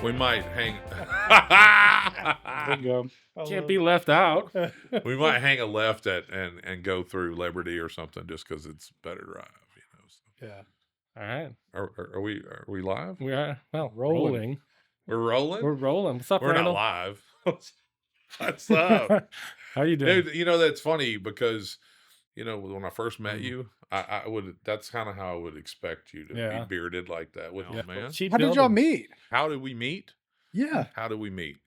We might hang. Bingo. Can't be left out. We might hang a left at and go through Liberty or something just because it's better drive. So. Yeah. All right. Are we live? We are Rolling. We're rolling. We're rolling. What's up, We're Randall? not live. What's up? How you doing? Dude, that's funny because when I first met you, I would. That's kind of how I would expect you to be bearded like that, wouldn't you, man? How did y'all meet? How did we meet? Yeah. How did we meet?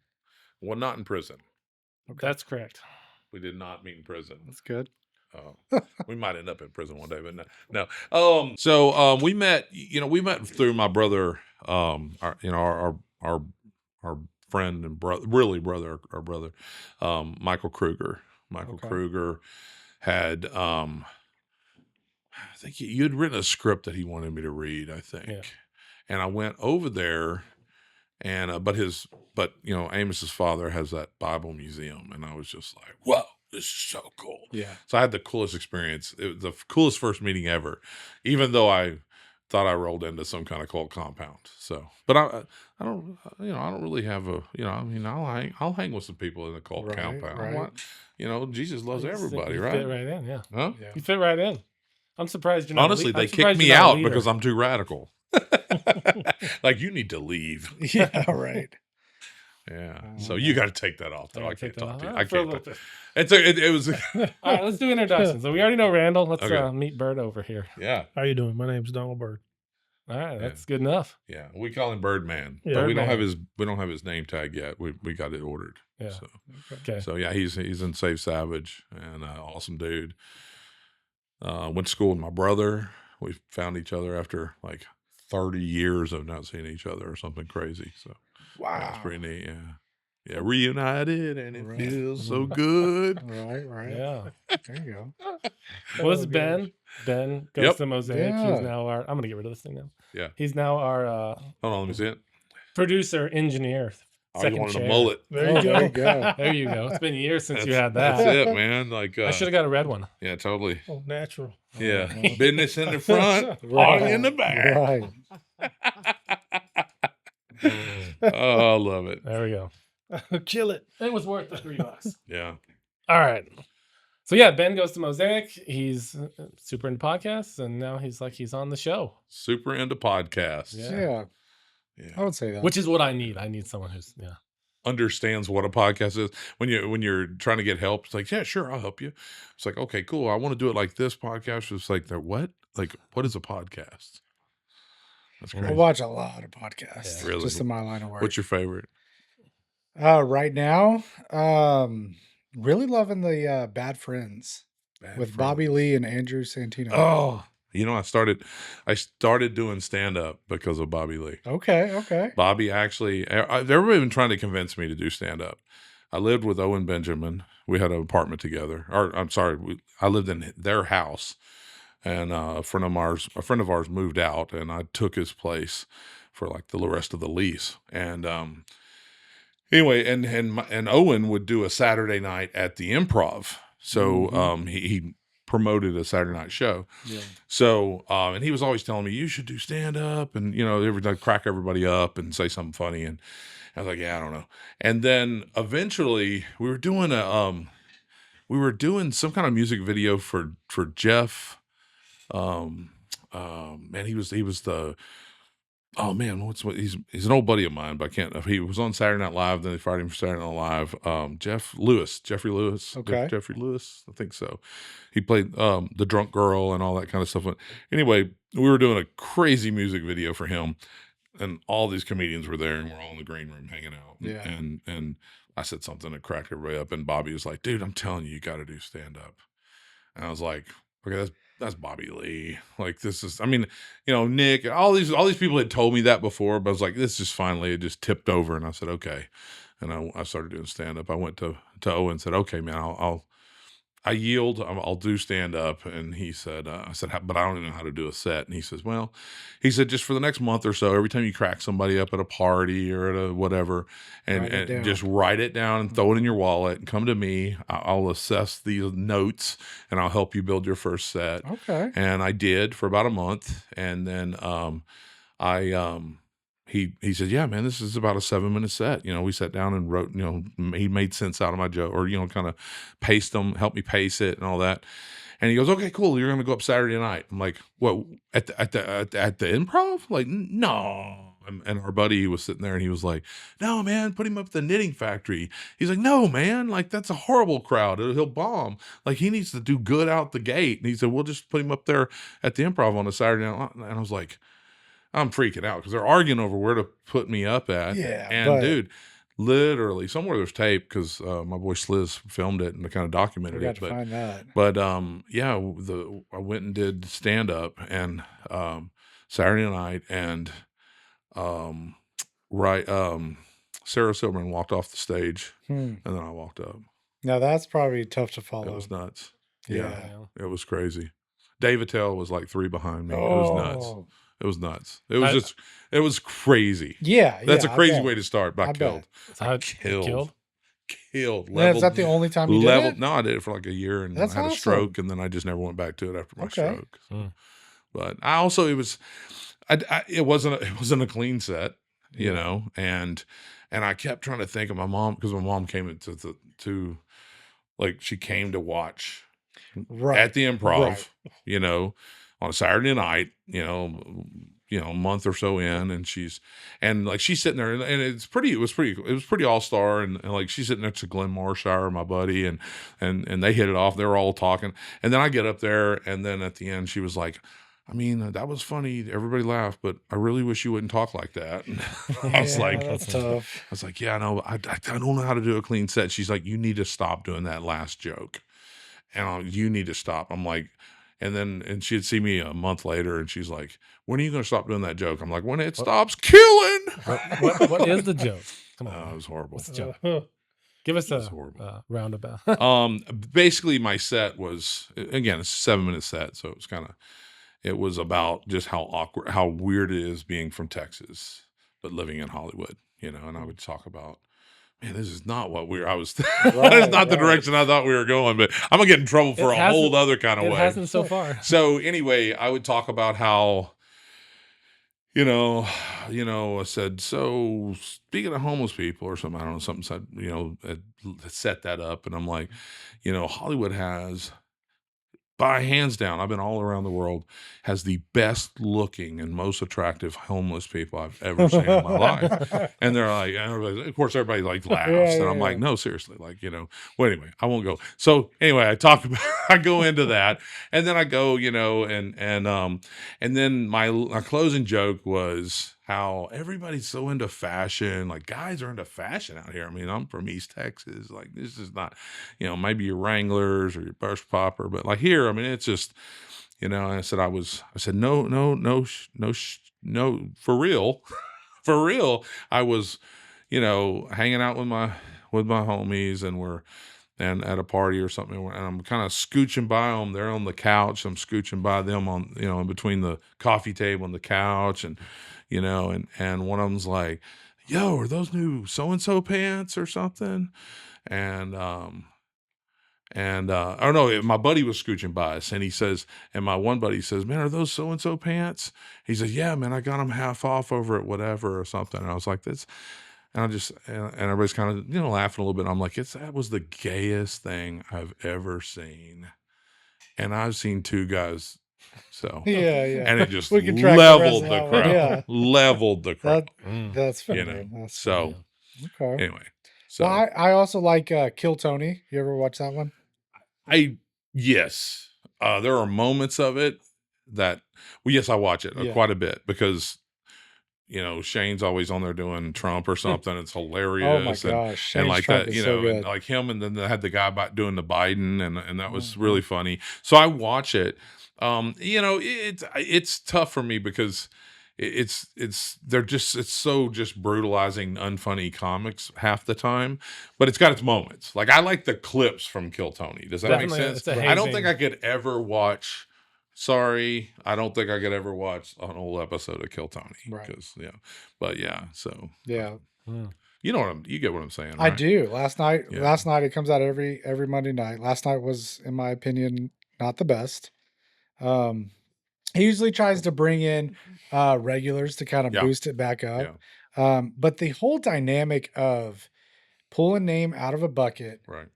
Well, not in prison. Okay. That's correct. We did not meet in prison. That's good. We might end up in prison one day, but no. So we met. We met through my brother. Our friend and brother, our brother, Michael Kruger. Michael Kruger had. I think you had written a script that he wanted me to read. I think, and I went over there. And but Amos's father has that Bible museum, and I was just like, "Whoa, this is so cool!" Yeah. So I had the coolest experience. It was the coolest first meeting ever, even though I thought I rolled into some kind of cult compound. So, but I don't really have I'll hang with some people in the cult compound. Right. Jesus loves everybody, you right? Fit right in, yeah. Huh? Yeah. You fit right in. I'm surprised you're not. Honestly, they kicked me out because I'm too radical. Like, you need to leave. Yeah, right. Yeah. So you got to take that off, though. I can't talk to you. I can't. It was. All right, let's do introductions. So we already know Randall. Let's meet Byrd over here. Yeah. How you doing? My name's Donald Byrd. All right, that's good enough. Yeah, we call him Birdman, Yeah, but we don't have his name tag yet. We got it ordered. Yeah. So, okay. So yeah, he's in Saved Savage, and awesome dude. Went to school with my brother. We found each other after like 30 years of not seeing each other or something crazy. So wow, that's pretty neat. Yeah, reunited, and it feels so good. Right. Yeah, there you go. Well, this is Ben. Ben goes to Mosaic. Yeah. He's now our. I'm gonna get rid of this thing now. Yeah, he's now our. Hold on, let me see it. Producer, engineer. Oh, you wanted a mullet. There you go. There you go. It's been years since you had that. That's it, man. Like I should have got a red one. Yeah, totally. Oh, natural. Yeah, business in the front, art in the back. Right. Oh, I love it. There we go. Kill it. It was worth the $3. Yeah. All right. So yeah, Ben goes to Mosaic. He's super into podcasts, and now he's on the show. Super into podcasts. Yeah. I would say that. Which is what I need. I need someone who's understands what a podcast is. When you're trying to get help, it's like, yeah, sure, I'll help you. It's like, okay, cool. I want to do it like this podcast. It's like, what? Like, what is a podcast? That's crazy. I watch a lot of podcasts. Yeah. Really? Just in my line of work. What's your favorite? Right now, really loving the Bad Friends with Bobby Lee and Andrew Santino. Oh, I started doing stand-up because of Bobby Lee. Okay. Bobby actually, they've been trying to convince me to do stand-up. I lived with Owen Benjamin. We had an apartment together. I lived in their house, and a friend of ours moved out, and I took his place for like the rest of the lease. And anyway, and Owen would do a Saturday night at the Improv. So he promoted a Saturday night show. Yeah. So, and he was always telling me, you should do stand up and, crack everybody up and say something funny. And I was like, yeah, I don't know. And then eventually we were doing some kind of music video for Jeff. Man, he was the, oh man, he's an old buddy of mine, but I can't, he was on Saturday Night Live, then they fired him for Saturday Night Live. Jeffrey Lewis. Okay. Jeffrey Lewis, I think so. He played the drunk girl and all that kind of stuff. Anyway, we were doing a crazy music video for him, and all these comedians were there, and we're all in the green room hanging out. Yeah. And I said something that cracked everybody up, and Bobby was like, dude, I'm telling you got to do stand up. And I was like, okay, that's Bobby Lee. Like, this is, Nick, all these people had told me that before, but I was like, this just finally, it just tipped over. And I said, okay. And I started doing stand up. I went to Owen and said, okay, man, I yield. I'll do stand up. And he said, I said, but I don't even know how to do a set. And he says, well, just for the next month or so, every time you crack somebody up at a party or at a whatever, and just write it down and throw it in your wallet and come to me. I'll assess these notes and I'll help you build your first set. Okay. And I did for about a month. And then, he said, yeah, man, this is about a 7-minute set. You know, we sat down and wrote, you know, he made sense out of my joke, or, you know, kind of paced them, helped me pace it and all that. And he goes, okay, cool. You're going to go up Saturday night. I'm like, what, at the improv? Like, no. And our buddy was sitting there and he was like, no, man, put him up at the Knitting Factory. He's like, no, man, like that's a horrible crowd. He'll bomb. Like he needs to do good out the gate. And he said, we'll just put him up there at the improv on a Saturday night. And I was like, I'm freaking out because they're arguing over where to put me up at. Yeah, and dude, literally somewhere there's tape because my boy Sliz filmed it and kind of documented we got it. to find that. But yeah, I went and did stand up and Saturday night, and Sarah Silverman walked off the stage, and then I walked up. Now that's probably tough to follow. It was nuts. Yeah. It was crazy. Dave Attell was like 3 behind me. It was nuts. It was nuts. It was it was crazy. Yeah. That's a crazy way to start, but I killed. I killed. Is that the only time you did it? No, I did it for like a year, and That's I had awesome. a stroke, and then I just never went back to it after my Okay. stroke. But I also, it wasn't a clean set, you know, and I kept trying to think of my mom, because my mom came into like she came to watch at the improv, you know, on a Saturday night, you know, a month or so in, and she's sitting there, and it was pretty all-star, and like she's sitting next to Glenn Marshire, my buddy, and they hit it off. They were all talking, and then I get up there, and then at the end she was like, I mean, that was funny, everybody laughed, but I really wish you wouldn't talk like that. And I was like, that's tough. I was like, yeah, no, I don't know how to do a clean set. She's like, you need to stop doing that last joke, and you need to stop. I'm like, and she'd see me a month later, and she's like, when are you going to stop doing that joke? I'm like, when it stops killing. What is the joke? Come on. It was horrible. What's the joke? Give us a roundabout. Basically, my set was, again, it's a 7-minute set, so it was about just how weird it is being from Texas, but living in Hollywood, you know. And I would talk about, man, this is not what that's not the direction I thought we were going, but I'm gonna get in trouble for a whole other kind of way. It hasn't so far. So anyway, I would talk about how, you know, I said, so speaking of homeless people or something, I don't know, something said, you know, set that up. And I'm like, you know, Hollywood has, by hands down, I've been all around the world, has the best looking and most attractive homeless people I've ever seen in my life. And they're like, everybody like laughs. And I'm like, no, seriously, like, you know, well, anyway, I won't go. So anyway, I go into that, and then I go, you know, and then my closing joke was how everybody's so into fashion. Like, guys are into fashion out here. I mean, I'm from East Texas. Like, this is not, you know, maybe your Wranglers or your Brush Popper, but like here, I mean, it's just, you know. And I said, no, for real, for real. I was, you know, hanging out with my homies, and at a party or something, and I'm kind of scooching by them. They're on the couch. I'm scooching by them on, you know, in between the coffee table and the couch, and, you know, and one of them's like, yo, are those new so-and-so pants or something? And I don't know, my buddy was scooching by us, and he says, and my one buddy says, man, are those so-and-so pants? He says, yeah, man, I got them half off over at whatever or something. And I was like, that's, and I just, and everybody's kind of, you know, laughing a little bit. I'm like, that was the gayest thing I've ever seen. And I've seen 2 guys. So yeah. And it just We can track leveled the the rest of crowd. that one, yeah. Leveled the crowd. That's funny. You know. That's So okay. Anyway. So Well, I also like Kill Tony. You ever watch that one? Yes. There are moments of it that, well, yes, I watch it quite a bit, because, you know, Shane's always on there doing Trump or something. It's hilarious. Oh my gosh. Shane's and like Trump that, is you so know, good. and like him, and then they had the guy doing the Biden, and that was really funny. So I watch it. You know, it's tough for me because it's so just brutalizing, unfunny comics half the time, but it's got its moments. Like, I like the clips from Kill Tony. Does that Definitely, make it's sense? a I don't hazing. think I could ever watch. Sorry, I don't think I could ever watch an old episode of Kill Tony. Right. Because, yeah, but yeah. So Yeah, you know you get what I'm saying. I Right? do. Last night Yeah. it comes out every Monday night. Last night was, in my opinion, not the best. He usually tries to bring in regulars to kind of Yeah. boost it back up. But the whole dynamic of pull a name out of a bucket Right.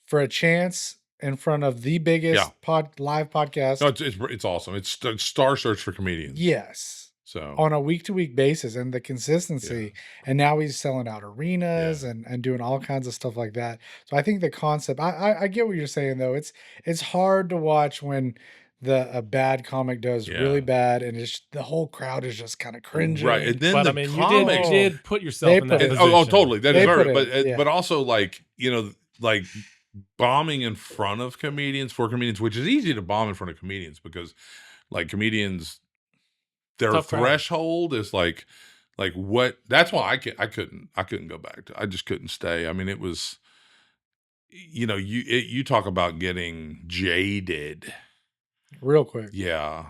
for a chance in front of the biggest live podcast. No, it's awesome. It's Star Search for comedians. Yes. So on a week-to-week basis, and the consistency. And now he's selling out arenas and doing all kinds of stuff like that. So I think the concept, I get what you're saying though. It's hard to watch when a bad comic does really bad, and it's the whole crowd is just kind of cringing. Right. And then but I mean, you did put yourself in that position. Oh, totally. That is right. But also, like, you know, like bombing in front of comedians for comedians, which is easy to bomb in front of comedians because, like, comedians, their Tough threshold is like what. That's why I couldn't go back. I just couldn't stay. I mean, it was, you know, you talk about getting jaded real quick. Yeah.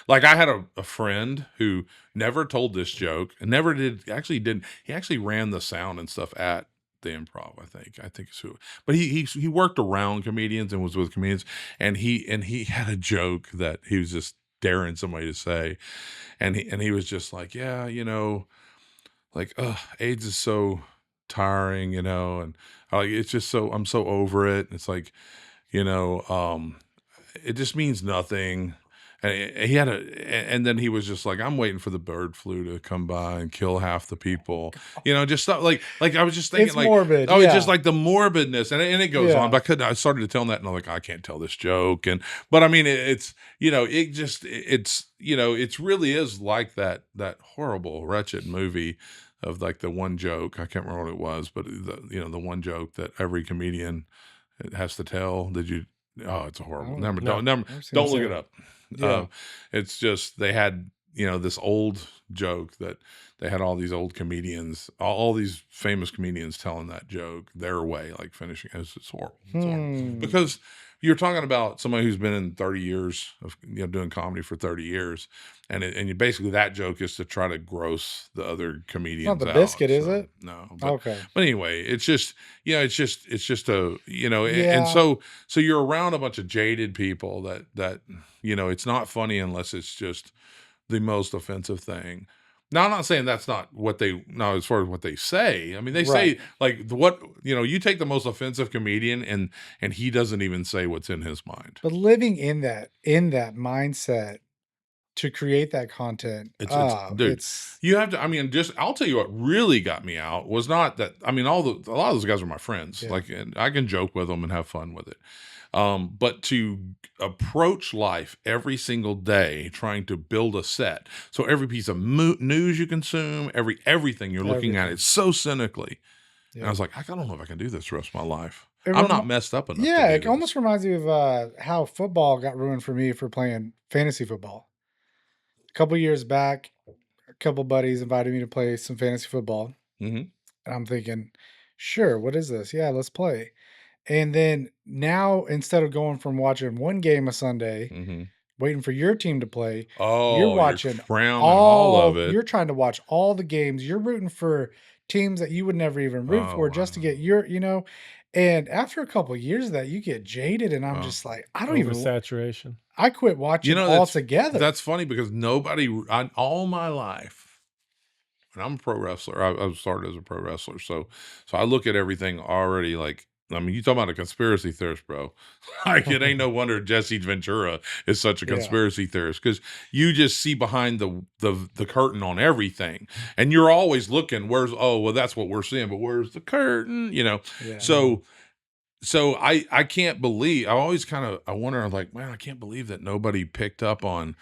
Like I had a friend who never told this joke and never did. He actually ran the sound and stuff at the Improv. I think it's who. But he worked around comedians and was with comedians, and he had a joke that he was just daring somebody to say, and he was just like, yeah, you know, like, AIDS is so tiring, you know, and like it's just I'm so over it. It's like, you know, it just means nothing. And he had and then he was just like, I'm waiting for the bird flu to come by and kill half the people, you know, just stuff like I was just thinking, it's like, morbid. It's just like the morbidness, and it goes on. But I started to tell him that, and I'm like, I can't tell this joke, but I mean, it's, you know, it's you know, it's really is like that horrible, wretched movie of like the one joke. I can't remember what it was, but the one joke that every comedian has to tell. Did you? Oh, it's a horrible. Don't look it up. It's just they had, you know, this old joke that they had all these old comedians, all these famous comedians telling that joke their way, like finishing. It's horrible. It's horrible. Because you're talking about somebody who's been in 30 years of, you know, doing comedy for 30 years, and you basically, that joke is to try to gross the other comedians. Not the out, biscuit, is it? No. Okay. But anyway, it's just, you know, it's just a, you know, and so you're around a bunch of jaded people that, you know, it's not funny unless it's just the most offensive thing. Now, I'm not saying that's not what as far as what they say. I mean, they say, like, what, you know, you take the most offensive comedian and he doesn't even say what's in his mind. But living in that mindset to create that content, you have to, I mean, I'll tell you what really got me out was not that, I mean, a lot of those guys are my friends, like, and I can joke with them and have fun with it. But to approach life every single day trying to build a set. So every piece of news you consume, everything you're looking at it so cynically. And I was like, I don't know if I can do this the rest of my life. I'm not messed up enough. Yeah, it almost reminds me of how football got ruined for me for playing fantasy football. A couple years back, a couple buddies invited me to play some fantasy football. And I'm thinking, sure, what is this? Yeah, let's play. And then now, instead of going from watching one game a Sunday, waiting for your team to play, you're watching all of it. You're trying to watch all the games. You're rooting for teams that you would never even root for just to get your, you know. And after a couple of years of that, you get jaded, and I'm just like, I don't even saturation. I quit watching altogether. That's funny because all my life, and I'm a pro wrestler. I started as a pro wrestler, so I look at everything already like. I mean, you talking about a conspiracy theorist, bro. Like, it ain't no wonder Jesse Ventura is such a conspiracy theorist, because you just see behind the curtain on everything, and you're always looking, that's what we're seeing, but where's the curtain? You know, so I can't believe. I always I wonder, like, man, I can't believe that nobody picked up on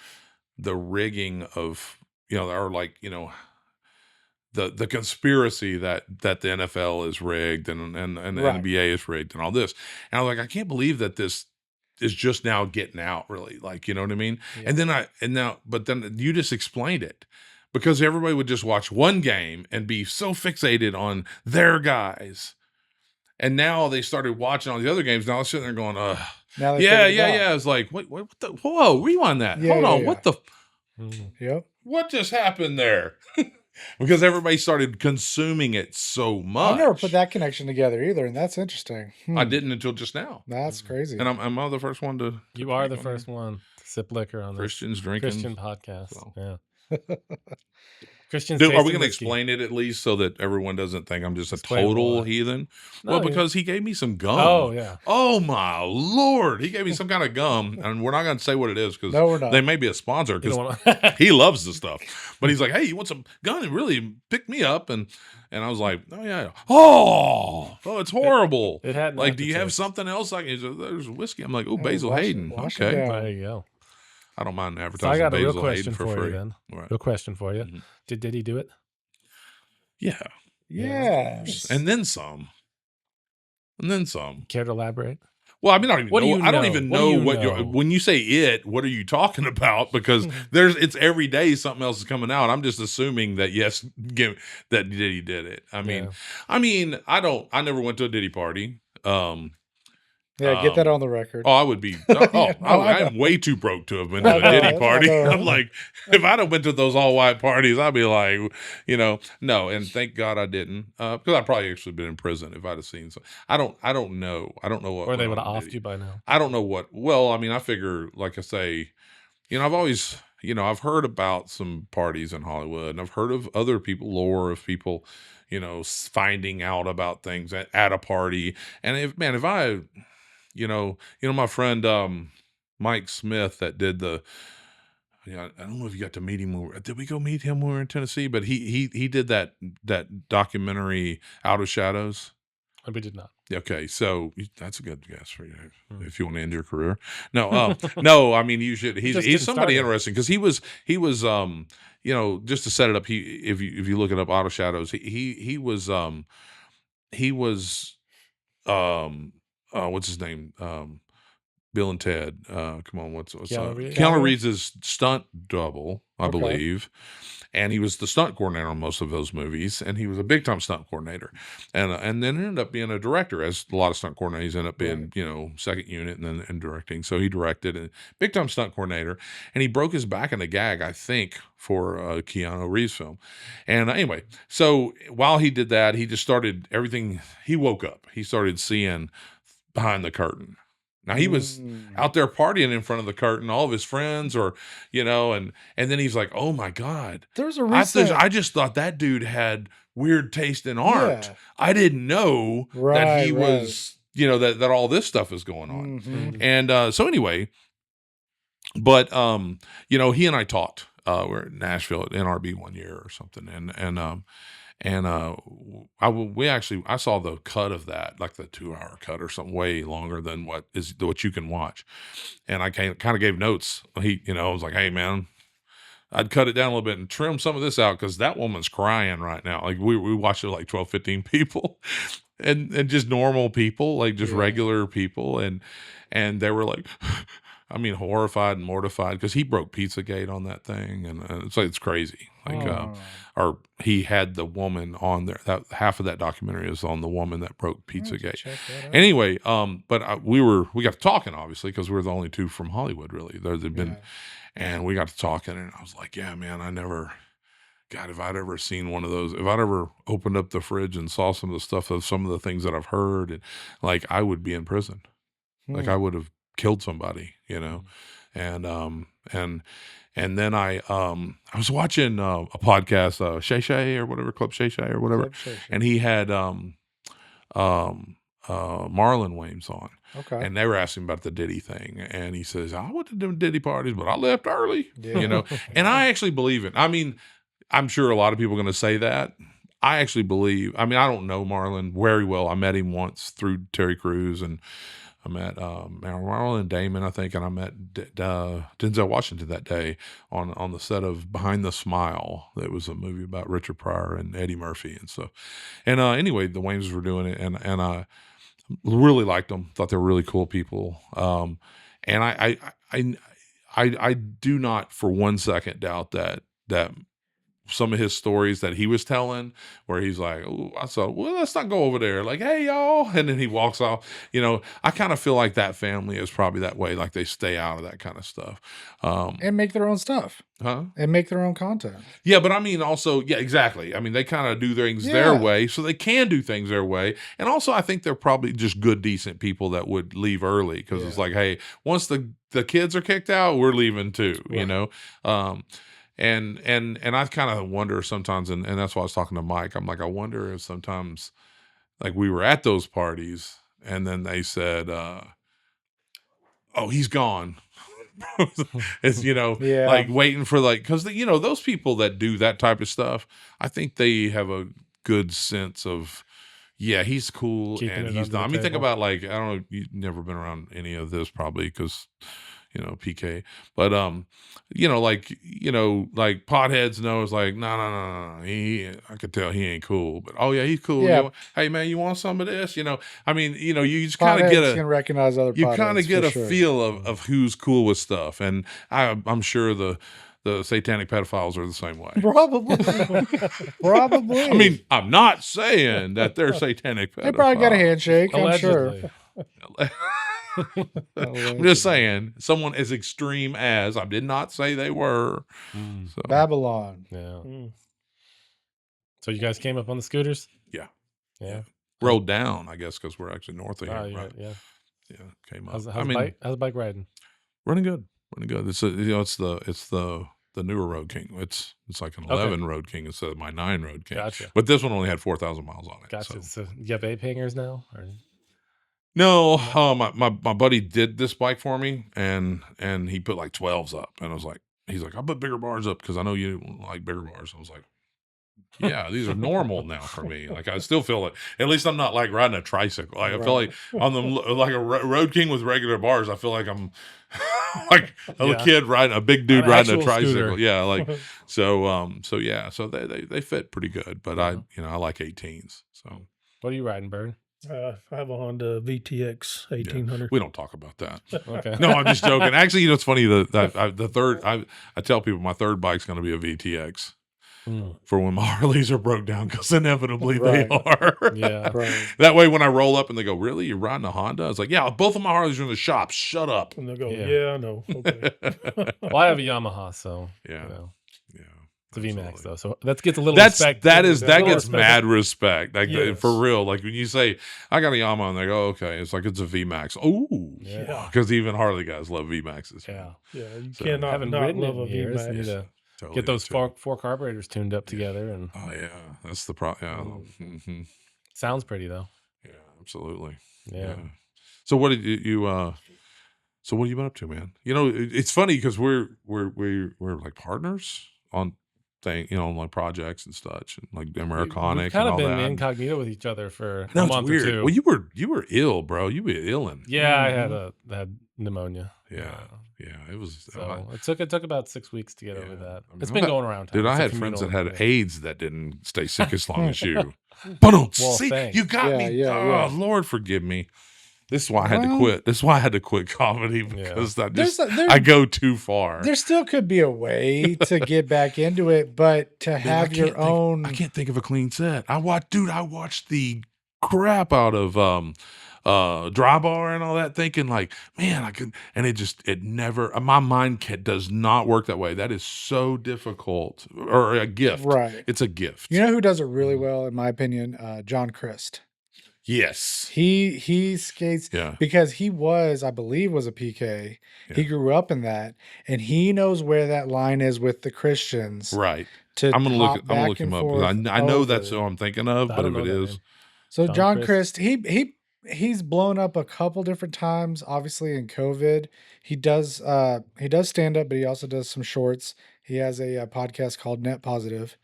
the rigging of, you know, or like, you know, the conspiracy that the NFL is rigged and the NBA is rigged and all this. And I was like, I can't believe that this is just now getting out, really. Like, you know what I mean? Yeah. But then you just explained it, because everybody would just watch one game and be so fixated on their guys. And now they started watching all the other games. Now they're sitting there going, yeah. It's like, what whoa, rewind that. Hold on. What the, Yep. what just happened there? because everybody started consuming it so much. I've never put that connection together either, and that's interesting. I didn't until just now. That's crazy. And I'm the first one to. You are the first one to sip liquor on Christians this drinking Christian podcast. so. Yeah. Christians. Dude, are we tasting going to whiskey. explain it at least so that everyone doesn't think I'm just a Explain total what? heathen? No, Well, because he gave me some gum. Oh yeah. Oh my Lord. He gave me some kind of gum, and we're not going to say what it is because No, we're not. they may be a sponsor You don't because wanna- he loves the stuff. But he's like, hey, you want some gum? It really picked me up. And I was like, oh, yeah. Oh, it's horrible. It had like, do you have aftertaste. something else? Like, there's whiskey. I'm like, oh, Oh, Basil wash it- Hayden. wash it Okay. down. There you go. I don't mind So advertising I got a real Basil question Hayden for for free. you then. Right. Real question for you. Mhm. Did he do it? Yeah. Yes. And then some. And then some. Care to elaborate? Well, I mean, I don't even What do know. you I don't know? even What do know you what know? you're. When you say it, what are you talking about? Because it's every day something else is coming out. I'm just assuming that yes, that Diddy did it. I mean, I never went to a Diddy party. Yeah, get that on the record. Oh, I would be. Yeah, no, I I'm way too broke to have been I to a know, Diddy I party. know. I'm like, if I'd have went to those all white parties, I'd be like, no. And thank God I didn't, because I'd probably actually been in prison if I'd have seen some. I don't know. I don't know what. Or they went would have on at offed Diddy. you by now. I don't know what. Well, I mean, I figure, like I say, I've always, I've heard about some parties in Hollywood, and I've heard of other people, lore of people, finding out about things at a party. And if I, my friend Mike Smith that did the. I don't know if you got to meet him. Did we go meet him when we were in Tennessee? But he did that documentary Out of Shadows. We did not. Okay, so that's a good guess for you if you want to end your career. No, no, I mean you should. just He's getting somebody started. interesting because he was just to set it up. If you look it up, Out of Shadows, he was what's his name? Bill and Ted. Come on, what's Keanu Reeves? Keanu Reeves' stunt double, I Okay. believe, and he was the stunt coordinator on most of those movies, and he was a big time stunt coordinator, and then ended up being a director, as a lot of stunt coordinators end up being, second unit and directing. So he directed and big time stunt coordinator, and he broke his back in a gag, I think, for a Keanu Reeves film. And anyway, so while he did that, he just started everything. He woke up. He started seeing behind the curtain. Now he was out there partying in front of the curtain, all of his friends, and then he's like, "Oh my God, There's a recent. I just thought that dude had weird taste in art. Yeah. I didn't know that he Right, was, that all this stuff is going on." Mhm. And so anyway, but he and I talked. We're in Nashville at NRB one year or something, I saw the cut of that, like the 2-hour cut or something, way longer than what you can watch. And I kind of gave notes. I was like, "Hey man, I'd cut it down a little bit and trim some of this out because that woman's crying right now." Like we watched it like 12, 15 people, and just normal people, like just regular people, and they were like. I mean, horrified and mortified because he broke Pizzagate on that thing, and it's crazy. Or he had the woman on there. That half of that documentary is on the woman that broke Pizzagate. Check that out. Anyway, but we got to talking obviously because we're the only two from Hollywood really. There've been, and we got to talking, and I was like, "Yeah, man, God, if I'd ever seen one of those, if I'd ever opened up the fridge and saw some of the stuff of some of the things that I've heard, and like I would be in prison, like I would have killed somebody, and then I was watching a podcast, Shay Shay or whatever, Club Shay Shay or whatever, and he had Marlon Wayans on, Okay. and they were asking about the Diddy thing, and he says, "I went to them Diddy parties, but I left early," and I actually believe it. I mean, I'm sure a lot of people are going to say that. I actually believe. I mean, I don't know Marlon very well. I met him once through Terry Crews, and I met Marlon and Damon, I think, and I met Denzel Washington that day on the set of Behind the Smile. That was a movie about Richard Pryor and Eddie Murphy and stuff. And anyway, the Wayans were doing it, and I really liked them. Thought they were really cool people. And I do not for one second doubt that some of his stories that he was telling, where he's like, "Oh, I saw. Well, let's not go over there." Like, "Hey, y'all," and then he walks off. I kind of feel like that family is probably that way. Like they stay out of that kind of stuff, and make their own stuff. huh? And make their own content. Yeah, but I mean, also, yeah, exactly. I mean, they kind of do things their way, so they can do things their way. And also, I think they're probably just good, decent people that would leave early because it's like, hey, once the kids are kicked out, we're leaving too. And I kind of wonder sometimes, and that's why I was talking to Mike. I'm like, I wonder if sometimes, like, we were at those parties, and then they said, "Oh, he's gone." It's like waiting for because those people that do that type of stuff, I think they have a good sense of he's cool Keeping and it he's under not. the I mean, think table. about you've never been around any of this probably because PK, but like potheads know it's like no, I could tell he ain't cool, but oh yeah, he's cool. Yeah. Hey man, you want some of this? I mean, you just kind of get Potheads can recognize other you kind of potheads, get for a sure. feel of who's cool with stuff, and I'm sure the satanic pedophiles are the same way. Probably. I mean, I'm not saying that they're satanic pedophiles. They probably got a handshake, I'm sure. Allegedly. I'm just saying, someone as extreme as I did not say they were. So, Babylon. Yeah. So you guys came up on the scooters? Yeah. Yeah. Rode down, I guess, because we're actually north of here. Oh, Right? yeah. Yeah, came up. How's the bike riding? Running good. It's the newer Road King. It's like an 11 Road King instead of my 9 Road King. Gotcha. But this one only had 4,000 miles on it. Gotcha. So. So you have ape hangers now? Or? No, my buddy did this bike for me, and he put like 12s up, and he's like, I'll put bigger bars up because I know you like bigger bars. I was like, yeah, these are normal now for me. Like I still feel it. At least I'm not like riding a tricycle. Like, I feel like on the like a Road King with regular bars. I feel like I'm like a kid riding a big dude riding a tricycle. Scooter. Yeah, like so they fit pretty good. But I like 18s. So What are you riding, Byrd? I have a Honda VTX 1800. we don't talk about that. Okay. No, I'm just joking. Actually, it's funny that I tell people my third bike's going to be a VTX for when my Harleys are broke down because inevitably they are. Yeah. Right. That way, when I roll up and they go, "Really, you're riding a Honda?" I was like, "Yeah, both of my Harleys are in the shop. Shut up." And they'll go, Yeah. yeah, I know. Okay. Well, I have a Yamaha, so Yeah. yeah. Yeah, It's a VMAX absolutely. though, so that gets a little That respect. gets respect. mad respect. Like Yes. for real. Like when you say I got a Yamaha and they go, okay, it's like it's a VMAX. Oh, Yeah. because even Harley guys love VMAXs. Yeah. Yeah, you So, cannot Haven't not ridden love it a in years. I need VMAX. to Totally get those do too. four carburetors tuned up together, and Oh yeah, that's the problem. Yeah. Mhm. sounds pretty though. Yeah, absolutely. Yeah. So what did you so what have you been up to, man? It's funny because we're like partners on like projects and such, and like Americanic We've and kind of all been that. incognito with each other for No, a it's month weird. or two. Well, you were ill, bro. You were illin'. Yeah, I had pneumonia. Yeah. Yeah, it was. So it took about 6 weeks to get over that. I mean, It's been going around. Town. Dude, I It's a had friends that communal had thing. AIDS that didn't stay sick as long as you. But don't Well, see, thanks. you got me. Yeah. Lord, forgive me. This is why I had to quit. This is why I had to quit comedy because I go too far. There still could be a way to get back into it, but to Man, have your own. I can't think of a clean set. I watched the crap out of Dry Bar and all that, thinking like, man, I could, and it never. My mind does not work that way. That is so difficult, or a gift. Right. It's a gift. You know who does it really well, in my opinion? John Christ. Yes. He skates Yeah. because he was, I believe, was a PK. Yeah. He grew up in that, and he knows where that line is with the Christians. Right. To I'm gonna hop look. I'm gonna back look and him up. 'Cause forth I know that's over. who I'm thinking of, I but don't if it know that is, name. So John John Christ, he's blown up a couple different times. Obviously, in COVID, he does stand up, but he also does some shorts. He has a podcast called Net Positive,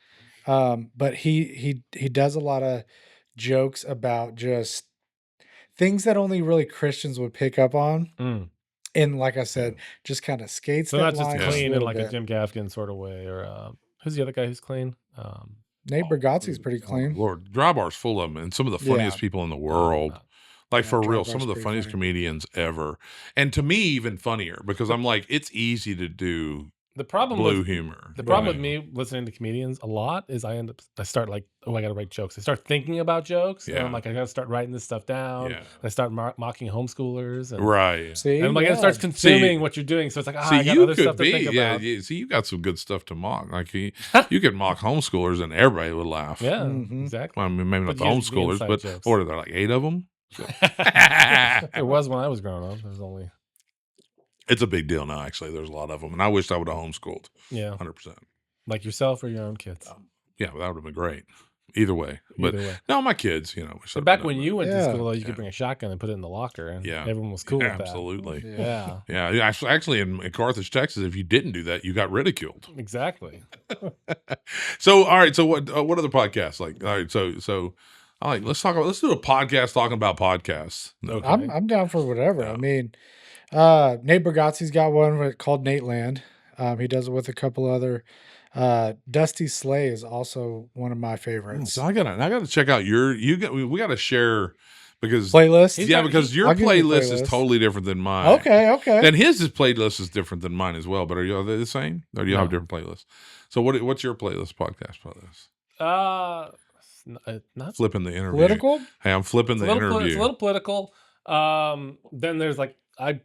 but he does a lot of jokes about just things that only really Christians would pick up on. Mm. And like I said, just kind of skates. So that not just line clean in little like bit. a Jim Gaffigan sort of way, or who's the other guy who's clean? Nate Bargatze's pretty clean. Lord, Dry Bar's full of them, and some of the funniest people in the world. Like Yeah, for Dry real, Bar's some of the pretty funniest funny. comedians ever. And to me, even funnier because I'm like, it's easy to do The problem blue with humor. the problem with you know. me listening to comedians a lot is I start like, oh, I got to write jokes. I start thinking about jokes, and I'm Yeah. like, I got to start writing this stuff down. Yeah. And I start mocking homeschoolers, and Right. See, and I'm like, it yeah. starts consuming what you're doing. So it's like, See, I got you other stuff could to think be, about. see, you got some good stuff to mock. Like you could mock homeschoolers and everybody would laugh. Yeah, Mhm. exactly. Well, I mean, maybe not But the usually the homeschoolers, inside but jokes. what are there, like 8 of them? There was when I was growing up. There was only It's a big deal now, actually. There's a lot of them. And I wished I would have homeschooled. yeah, 100%. like yourself or your own kids. Yeah, but that would have been great. Either way. But Either way. no, my kids, wish But I'd back done when that. you went to Yeah. school, though, you Yeah. could bring a shotgun and put it in the locker, and Yeah. everyone was cool Yeah, with that. absolutely. Yeah. Yeah, Actually, in Carthage, Texas, if you didn't do that, you got ridiculed. exactly. So, all right. So, what other podcasts? Like, all right. So, all right. Let's do a podcast talking about podcasts. No. Okay. I'm down for whatever. Yeah. I mean, Nate Bargatze's got one called Nate Land. He does it with a couple other. Dusty Slay is also one of my favorites. So I gotta check out we gotta share because Playlist. He's yeah, got- because your I'll give you a playlist is playlist. totally different than mine. Okay. Then his playlist is different than mine as well. But are they the same? Or do you have No. different playlists? So what's your podcast playlist? Not Flipping the interview. Political. Hey, I'm flipping the it's interview. a little political. Then there's like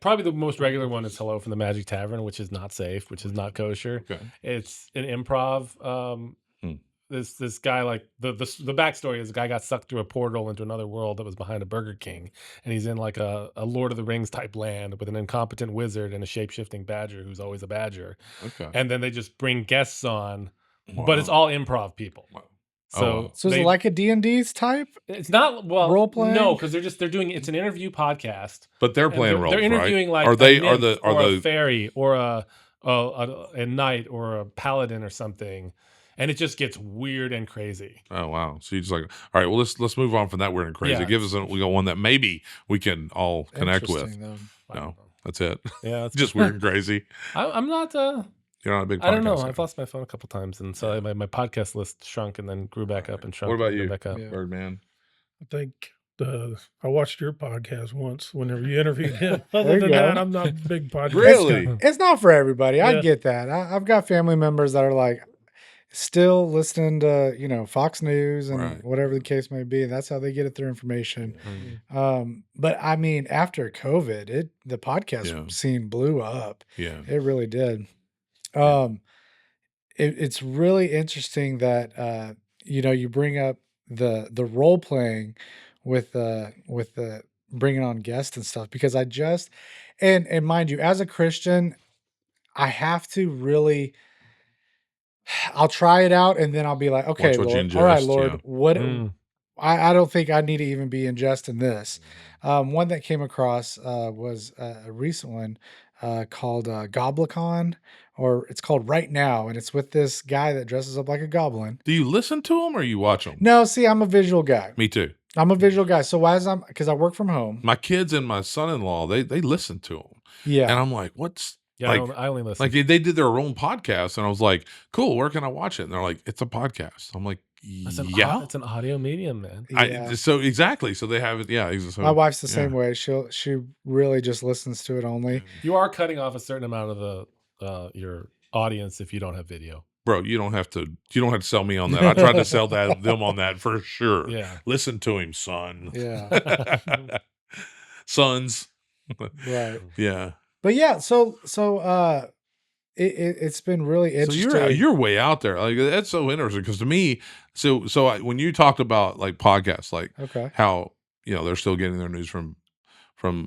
probably the most regular one is Hello from the Magic Tavern, which is not safe, which is not kosher. Okay. It's an improv. This guy, like the backstory is the guy got sucked through a portal into another world that was behind a Burger King, and he's in like a Lord of the Rings type land with an incompetent wizard and a shape-shifting badger who's always a badger. Okay. And then they just bring guests on, Wow. but it's all improv people. Wow. So, wow. So is it like a D&D's type? it's not role playing? No, because they're doing it's an interview podcast. But they're And playing roles, They're interviewing right? like Are they a are nymph the or are a the fairy or a knight or a paladin or something, and it just gets weird and crazy. Oh wow! So you just like, all right. Well, let's move on from that weird and crazy. Yeah. Give us we got one that maybe we can all connect with. Interesting, though. I don't No, know. that's it. Yeah, it's Just weird and crazy. I'm not. You're not a big. I don't know. podcast I've guy. lost my phone a couple times, and so my podcast list shrunk and then grew back up and shrunk. What about and grew you? Back up. Yeah. Birdman. I think I watched your podcast once whenever you interviewed him. There Other you than go. that, I'm not a big podcast Really? guy. It's not for everybody. I Yeah. get that. I've got family members that are like still listening to Fox News and Right. whatever the case may be. That's how they get their information. Mm. But I mean, after COVID, the podcast Yeah. scene blew up. Yeah. It really did. Yeah. It's really interesting that you bring up the role playing with the bringing on guests and stuff, because I just and mind you, as a Christian, I have to really. I'll try it out and then I'll be like, okay, Watch what you Lord, all right, ingest, Lord, yeah. what Mm. I don't think I need to even be ingesting this. One that came across was a recent one called Goblicon, or it's called Right Now, and it's with this guy that dresses up like a goblin. Do you listen to them or you watch them? No, see, I'm a visual guy. Me too. I'm a visual guy. So because I work from home. My kids and my son-in-law, they listen to them, Yeah. and I'm like, what's Yeah, like? I only listen. Like they did their own podcast, and I was like, "Cool, where can I watch it?" And they're like, "It's a podcast." I'm like, it's "Yeah." it's an audio medium, man. Yeah. So exactly. So they have it. Yeah. So, My wife's the yeah. same way. She really just listens to it only. You are cutting off a certain amount of the your audience if you don't have video. Bro, you don't have to sell me on that. I tried to sell them on that for sure. Yeah. Listen to him, son. Yeah. Sons. Right. Yeah. But yeah, so it's been really interesting. So you're way out there. Like that's so interesting because to me, when you talked about like podcasts, like okay. how they're still getting their news from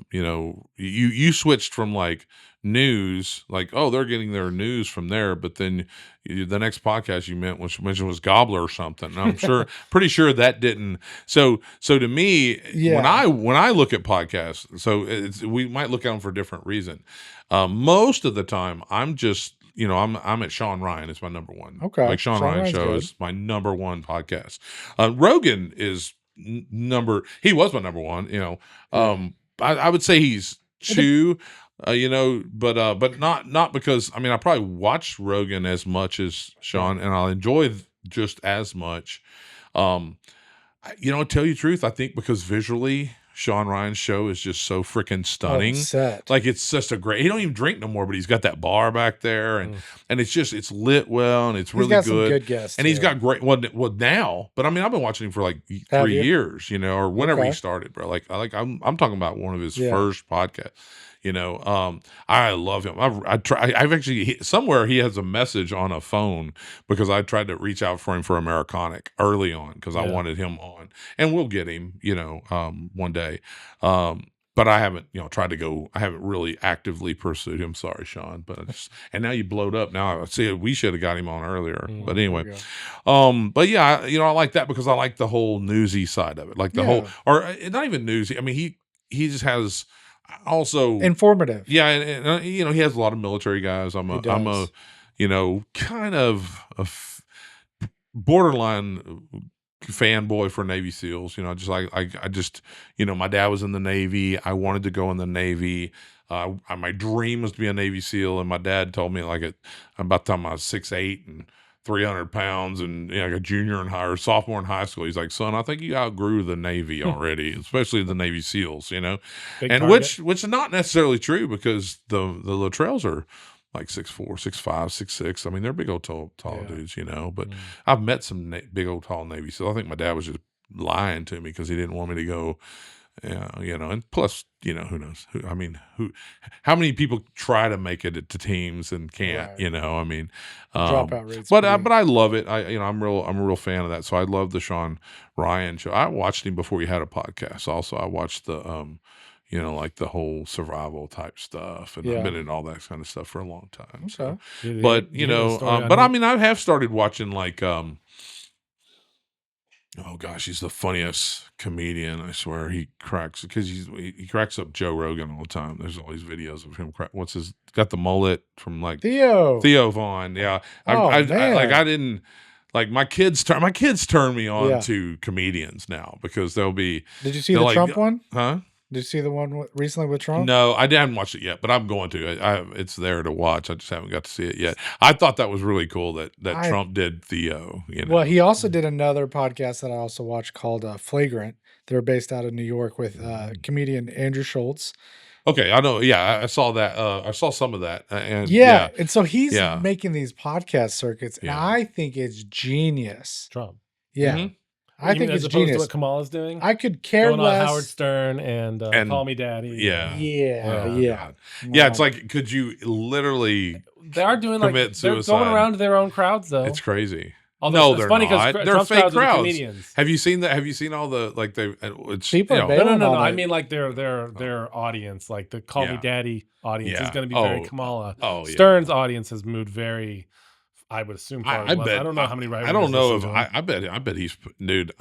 you switched from like news, like, oh, they're getting their news from there, but then the next podcast you mentioned was Gobbler or something. And I'm pretty sure that didn't. So to me, Yeah. when I look at podcasts, so we might look at them for a different reason. Most of the time, I'm just I'm at Sean Ryan. It's my number one. Okay. Like Sean Ryan Ryan's show good. is my number one podcast. Rogan is he was my number one. I would say he's two. But not because I probably watch Rogan as much as Sean, and I'll enjoy just as much. Tell you the truth, I think because visually Sean Ryan's show is just so freaking stunning. Set. Like it's just a great. He don't even drink no more, but he's got that bar back there, and it's lit well, and it's He's really got good. some good guests, and he's too. got great. Well, now, but I mean, I've been watching him for like Have 3 you? years, or whenever he Okay. started, bro. I'm talking about one of his Yeah. first podcasts. I love him. I've actually somewhere he has a message on a phone because I tried to reach out for him for Americonic early on because I wanted him on, and we'll get him, one day. But I haven't, tried to go. I haven't really actively pursued him. Sorry, Sean, but and now you blowed up. Now I see we should have got him on earlier. But anyway, but yeah, I like that because I like the whole newsy side of it, like the whole, or not even newsy. I mean, he just has. Also informative. Yeah, and he has a lot of military guys. I'm a kind of borderline fanboy for Navy SEALs. I just my dad was in the Navy. I wanted to go in the Navy. My dream was to be a Navy SEAL, and my dad told me about the time I was 6'8" and 300 pounds and like a junior in high or sophomore in high school. He's like, son, I think you outgrew the Navy already, especially the Navy SEAls, and which is not necessarily true because the Luttrells are like 6'4", 6'5", 6'6". I mean, they're big old tall dudes, but I've met some big old tall Navy SEAls. I think my dad was just lying to me because he didn't want me to go. And plus, who knows? How many people try to make it to teams and can't? Right. Dropout rates. But I love it. I'm a real fan of that. So I love the Sean Ryan show. I watched him before he had a podcast. Also, I watched the like the whole survival type stuff, and I've been in all that kind of stuff for a long time. So, but I have started watching like. Oh gosh, he's the funniest comedian. I swear he cracks because he cracks up Joe Rogan all the time. There's all these videos of him. Got the mullet from like Theo Vaughn. Yeah, I didn't like my kids turn me on to comedians now because they'll be. Did you see the Trump one? Huh? Did you see the one recently with Trump? No, I haven't watched it yet, but I'm going to. It's there to watch. I just haven't got to see it yet. I thought that was really cool that Trump did Theo. Well, he also did another podcast that I also watched called Flagrant. They're based out of New York with comedian Andrew Schultz. Okay, I know. Yeah, I saw that. I saw some of that. And and so he's making these podcast circuits, and I think it's genius. Trump. Yeah. Mm-hmm. I think it's genius. To what Kamala's doing? I could care going less. On Howard Stern and Call Me Daddy. Yeah. Yeah. It's like, could you literally? They are doing commit they're suicide. going around to their own crowds though. It's crazy. Although no, they're funny not. They're Trump's fake crowds. Comedians. Have you seen that? Have you seen all the like they? It's, people. No. I mean, like their audience, like the Call Me Daddy audience, is going to be very Kamala. Stern's audience has moved very. I would assume. I bet. I don't know how many. I don't know if I bet he's dude.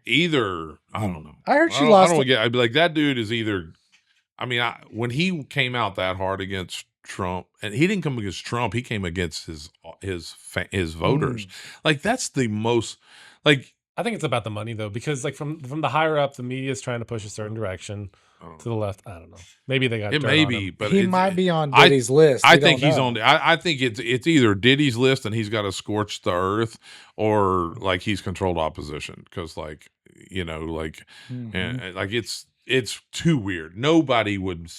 Either I don't know. I heard she lost. I'd be like that dude is either. I mean, when he came out that hard against Trump, and he didn't come against Trump, he came against his voters. Like that's the most like. I think it's about the money though, because like from the higher up, the media is trying to push a certain direction. To the left, I don't know. Maybe they got it. Maybe, but he might be on Diddy's list. I think he's on. I think it's either Diddy's list and he's got to scorch the earth, or like he's controlled opposition because like and like it's too weird. Nobody would,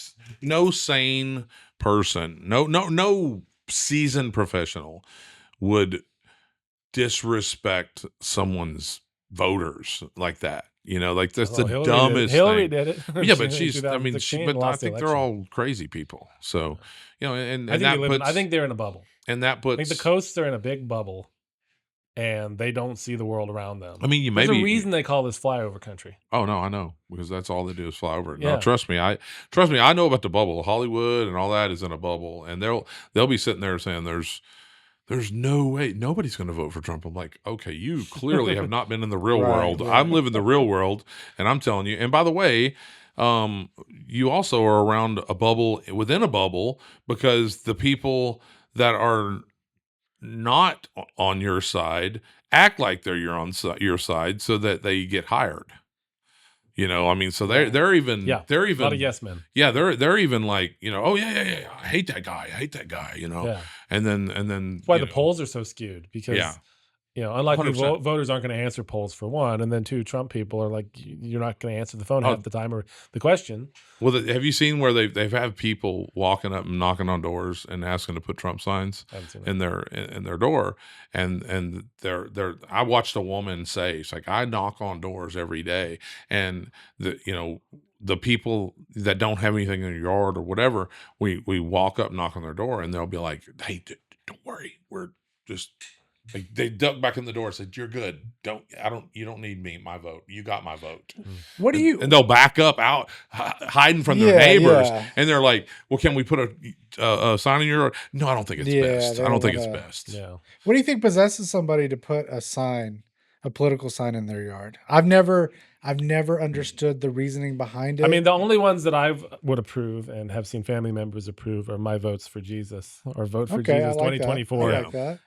no sane person, no seasoned professional would disrespect someone's voters like that. Like that's the Hillary dumbest Hillary thing. did it. Yeah, but I think they're all crazy people. So, and I think they're in a bubble. And that puts. I think the coasts are in a big bubble, and they don't see the world around them. I mean, there's a reason they call this flyover country. Oh no, I know, because that's all they do is fly over it. Yeah. No, trust me, I know about the bubble. Hollywood and all that is in a bubble, and they'll be sitting there saying there's no way nobody's going to vote for Trump. I'm like, okay, you clearly have not been in the real world. Right. I'm living the real world, and I'm telling you. And by the way, you also are around a bubble within a bubble because the people that are not on your side act like they're your side so that they get hired. I mean, so they're even a lot of yes men. Yeah, they're even like, oh yeah. I hate that guy. Yeah. And then that's why the polls are so skewed because unlikely 100%. voters aren't going to answer polls for one, and then two, Trump people are like, you're not going to answer the phone Oh. half the time or the question. Well, have you seen where they've had people walking up and knocking on doors and asking to put Trump signs in their door, and I watched a woman say, it's like, I knock on doors every day, and the people that don't have anything in their yard or whatever, we walk up, knock on their door, and they'll be like, hey, don't worry, we're just. They duck back in the door and said, "You're good. You don't need me. My vote. You got my vote." What do you? And they'll back up out, hiding from their neighbors, yeah. and they're like, "Well, can we put a sign in your?" No, I don't think it's best. I don't think it's best. Yeah. What do you think possesses somebody to put a political sign in their yard? I've never understood the reasoning behind it. I mean, the only ones that I would approve and have seen family members approve are my votes for Jesus or vote for Jesus 2024. I like that.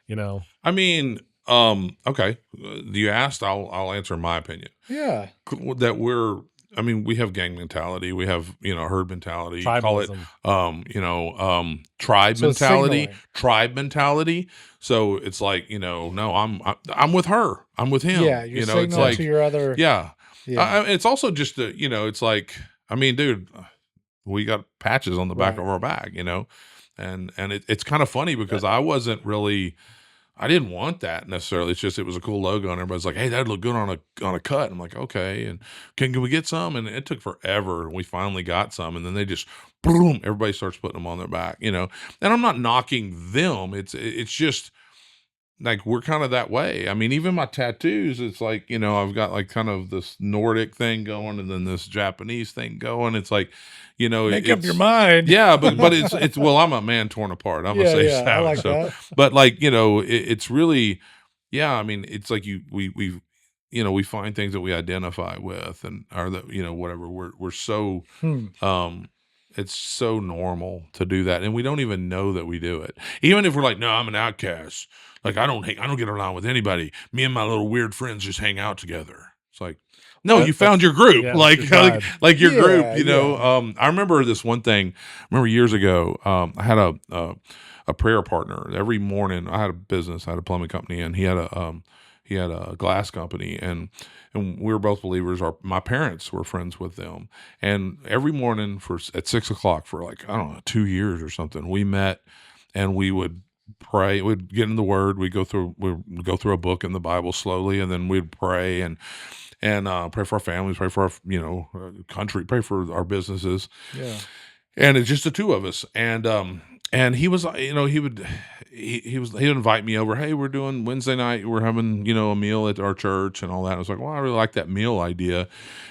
I mean, okay. You asked, I'll answer my opinion. Yeah. That we have gang mentality. We have, herd mentality. Tribalism. Call it, tribe So mentality, signaling. tribe mentality. So it's like, no, I'm with her. I'm with him. Yeah. You're signaling it's like, to your other. yeah. Yeah. It's also just, it's like, I mean, dude, we got patches on the back of our bag, and it's kind of funny because I didn't want that necessarily. It's just, it was a cool logo and everybody's like, hey, that'd look good on a cut. I'm like, okay. And can we get some? And it took forever. We finally got some. And then they just, boom, everybody starts putting them on their back, and I'm not knocking them. It's just like, we're kind of that way. I mean, even my tattoos, it's like, I've got like kind of this Nordic thing going and then this Japanese thing going. It's like, Make up your mind. Yeah, but it's well, I'm a man torn apart. I'm a Saved Savage. I like that. But like, it's really, yeah. I mean, it's like we find things that we identify with, and or that whatever. We're so it's so normal to do that, and we don't even know that we do it. Even if we're like, no, I'm an outcast. Like I don't get along with anybody. Me and my little weird friends just hang out together. It's like, no, you found your group, yeah, like your group. Yeah. I remember this one thing. I remember years ago, I had a prayer partner. Every morning, I had a business. I had a plumbing company, and he had a glass company, and we were both believers. My parents were friends with them, and every morning at 6 o'clock for like, I don't know, 2 years or something, we met, and we would pray. We'd get in the Word. We'd go through a book in the Bible slowly, and then we'd pray and pray for our families, pray for our country, pray for our businesses. Yeah. And it's just the two of us. And he was, he would invite me over. Hey, we're doing Wednesday night. We're having, a meal at our church and all that. I was like, well, I really like that meal idea.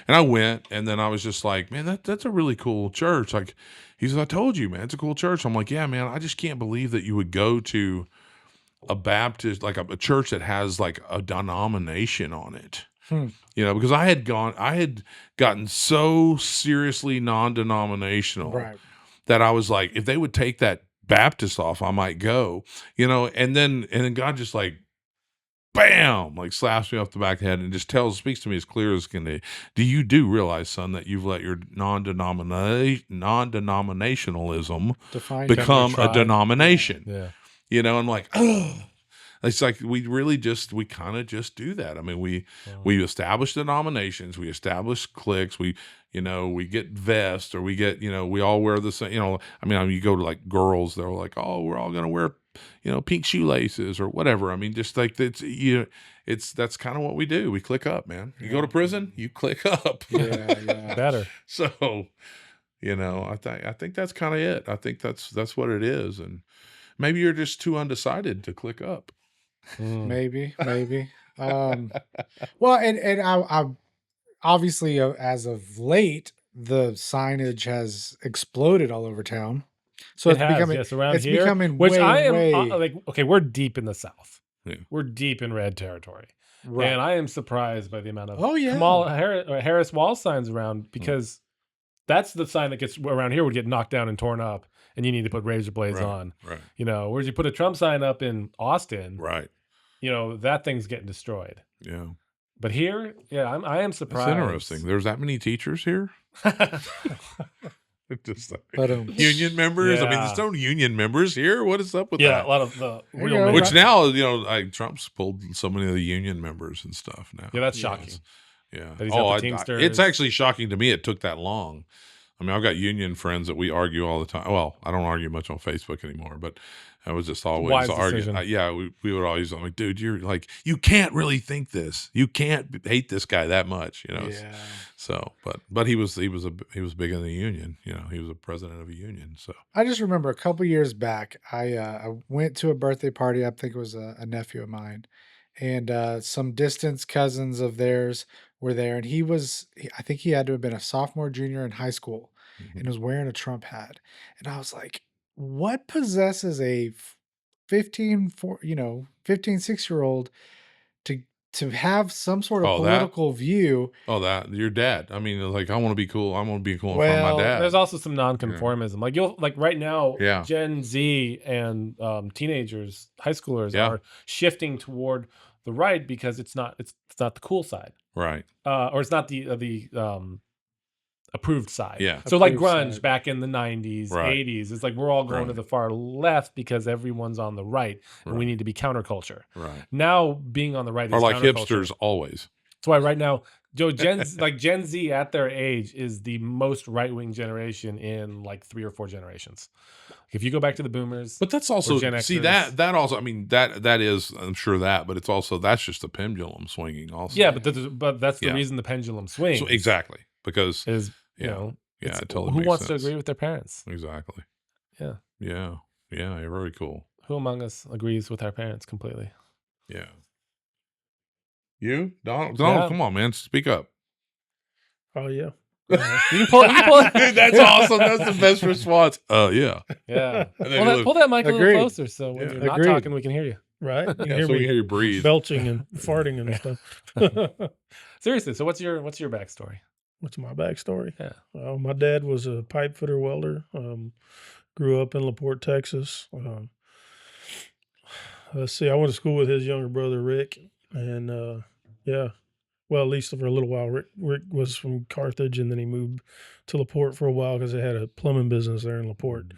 And I went, and then I was just like, man, that's a really cool church. Like, he said, I told you, man, it's a cool church. I'm like, yeah, man, I just can't believe that you would go to a Baptist, like a church that has like a denomination on it. Because I had gotten so seriously non-denominational that I was like, if they would take that Baptist off, I might go, and then God just like, bam, like slaps me off the back of the head and just speaks to me as clear as can be. Do you realize, son, that you've let your non-denominationalism become a denomination? Yeah. I'm like, oh. It's like we kind of just do that. I mean, we establish denominations, we establish cliques, we get vests, or we get, we all wear the same, I mean, you go to like girls, they're like, oh, we're all going to wear, pink shoelaces or whatever. I mean, just like that's kind of what we do. We click up, man. You go to prison, you click up. Yeah. Better. So, I think that's kind of it. I think that's what it is. And maybe you're just too undecided to click up. Maybe. Well, and I obviously, as of late, the signage has exploded all over town. So it's becoming which way, I am way, like, okay, we're deep in the South. Yeah. We're deep in red territory. right. And I am surprised by the amount of Yeah. Kamala Harris wall signs around, because that's the sign that gets around here would get knocked down and torn up, and you need to put razor blades on. Right. Whereas you put a Trump sign up in Austin, Right. That thing's getting destroyed. Yeah. But here, I am surprised. That's interesting. There's that many teachers here? Just like, But union members. I mean, there's Yeah. no union members here. What is up with Yeah, that? a lot of the There you real go. men. Which now, you know, like Trump's pulled so many of the union members and stuff now. Yeah, that's Yes. shocking. Yeah. That he's got the It's Teamsters. actually shocking to me it took that long. I mean, I've got union friends that we argue all the time. Well, I don't argue much on Facebook anymore, but I was just always Wise arguing. decision. We would always, I'm like, dude, you're like, you can't really think this. You can't hate this guy that much, you know? Yeah. So, but he was big in the union, you know, he was a president of a union. So, I just remember a couple years back, I went to a birthday party. I think it was a nephew of mine, and some distant cousins of theirs were there. And I think he had to have been a sophomore, junior in high school, and was wearing a Trump hat. And I was like, what possesses a 15, 6-year-old to have some sort of Oh, that? political view? that your dad. I mean, like, I want to be cool. I want to be cool in front of Well, my dad. There's also some nonconformism. Like right now, Yeah. Gen Z and teenagers, high schoolers Yeah. are shifting toward the right because it's not the cool side, Right. or it's not the approved side. Yeah. So like Approved grunge side. back in the 90s, Right. 80s, it's like we're all going to Right. the far left because everyone's on the right, and we Right. need to be counterculture. Right. Now being on the right Or is like counterculture. hipsters always. That's why right now, Gen Z at their age is the most right wing generation in like 3 or 4 generations. If you go back to the boomers, But that's also Gen see Xers. that also. I mean that is, I'm sure that, but it's also, that's just the pendulum swinging also. yeah, but that's the Yeah. reason the pendulum swings. So, exactly, because Is yeah, you know, yeah, it's it totally who makes wants sense. to agree with their parents? Exactly. Yeah. Yeah. You're very cool. Who among us agrees with our parents completely? Yeah. You, Donald, Yeah. come on, man, speak up. Oh yeah. You can pull it. Dude, that's awesome. That's the best response. Yeah. Yeah. And then you Pull that mic a little Agreed. closer so when Yeah. you're not Agreed. talking, we can hear you. Right. You can Yeah, hear so we me can hear you breathe. belching and farting and stuff. Seriously, so what's your backstory? What's my backstory? Yeah. My dad was a pipe fitter welder. Grew up in LaPorte, Texas. Let's see. I went to school with his younger brother Rick, and yeah. Well, at least for a little while. Rick was from Carthage, and then he moved to LaPorte for a while because they had a plumbing business there in LaPorte,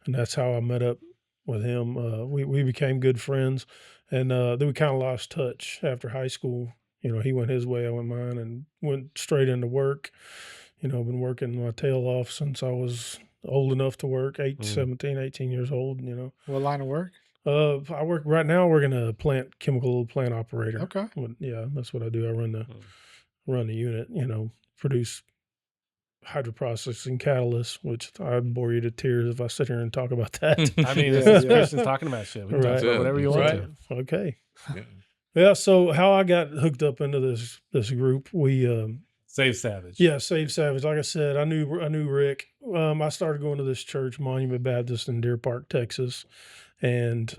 and that's how I met up with him. We became good friends, and then we kind of lost touch after high school. You know, he went his way, I went mine, and went straight into work. You know, I've been working my tail off since I was old enough to work, 17, 18 years old, you know. What line of work? I work right now. We're in a chemical plant operator. Okay. Yeah, that's what I do. I run the unit. You know, produce hydroprocessing catalysts, which I bore you to tears if I sit here and talk about that. I mean, Yeah, this is yeah. Christians talking about shit. We can talk Right. about whatever you want Right. to. Okay. Yeah. Yeah. So how I got hooked up into this group, we Saved Savage. yeah, Saved Savage. Like I said, I knew Rick. I started going to this church, Monument Baptist in Deer Park, Texas, and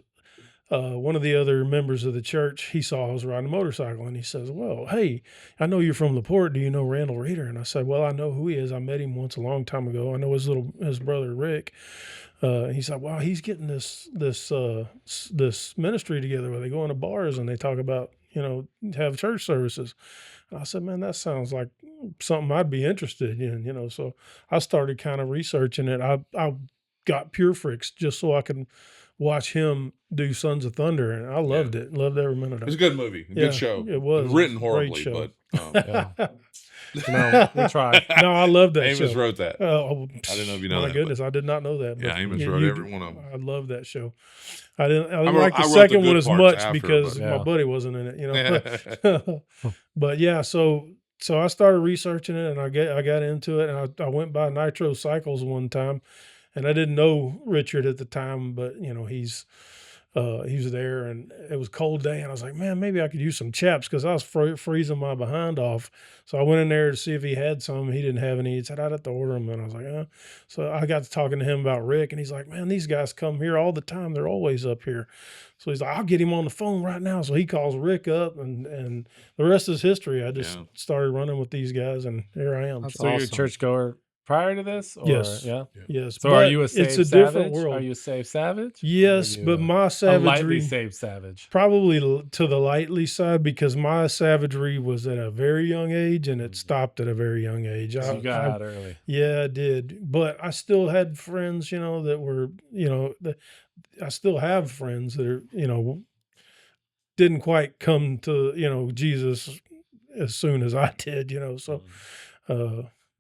one of the other members of the church, he saw I was riding a motorcycle, and he says, "Well, hey, I know you're from LaPorte. Do you know Randal Reeder?" And I said, "Well, I know who he is. I met him once a long time ago. I know his brother Rick." He said, "Wow, he's getting this ministry together where they go into bars and they talk about, you know, have church services." And I said, "Man, that sounds like something I'd be interested in, you know." So I started kind of researching it. I got PureFlix just so I could watch him do Sons of Thunder, and I loved it. Loved every minute It of was a it. good movie. Yeah, Good show. it was. Written Great horribly, show. but Yeah. No, we try. No, I love that Amos show. wrote that. Oh, I didn't know if you know my that, goodness, I did not know that. Yeah, but Amos you- wrote you- every one of them. I love that show. I didn't wrote- like the I wrote the second one good as parts much after, because but- my Yeah. buddy wasn't in it, you know. But yeah, so I started researching it, and I got into it, and I went by Nitro Cycles one time, and I didn't know Richard at the time, but you know he was there, and it was a cold day, and I was like, man, maybe I could use some chaps because I was freezing my behind off. So I went in there to see if he had some. He didn't have any. He said I'd have to order them, and I was like, So I got to talking to him about Rick, and he's like, man, these guys come here all the time. They're always up here. So he's like, I'll get him on the phone right now. So he calls Rick up, and the rest is history. I just Yeah. started running with these guys, and here I am. That's So you're a awesome. churchgoer prior to this? Or Yes. yeah. Yes. So but are you a it's saved a different savage? world. Are you a saved savage? Or are Yes, you but my a savagery lightly saved savage? probably to the lightly side, because my savagery was at a very young age and it stopped at a very young age. You got out early. Yeah, I did. But I still had friends, that were, I still have friends that are, didn't quite come to, Jesus as soon as I did, so,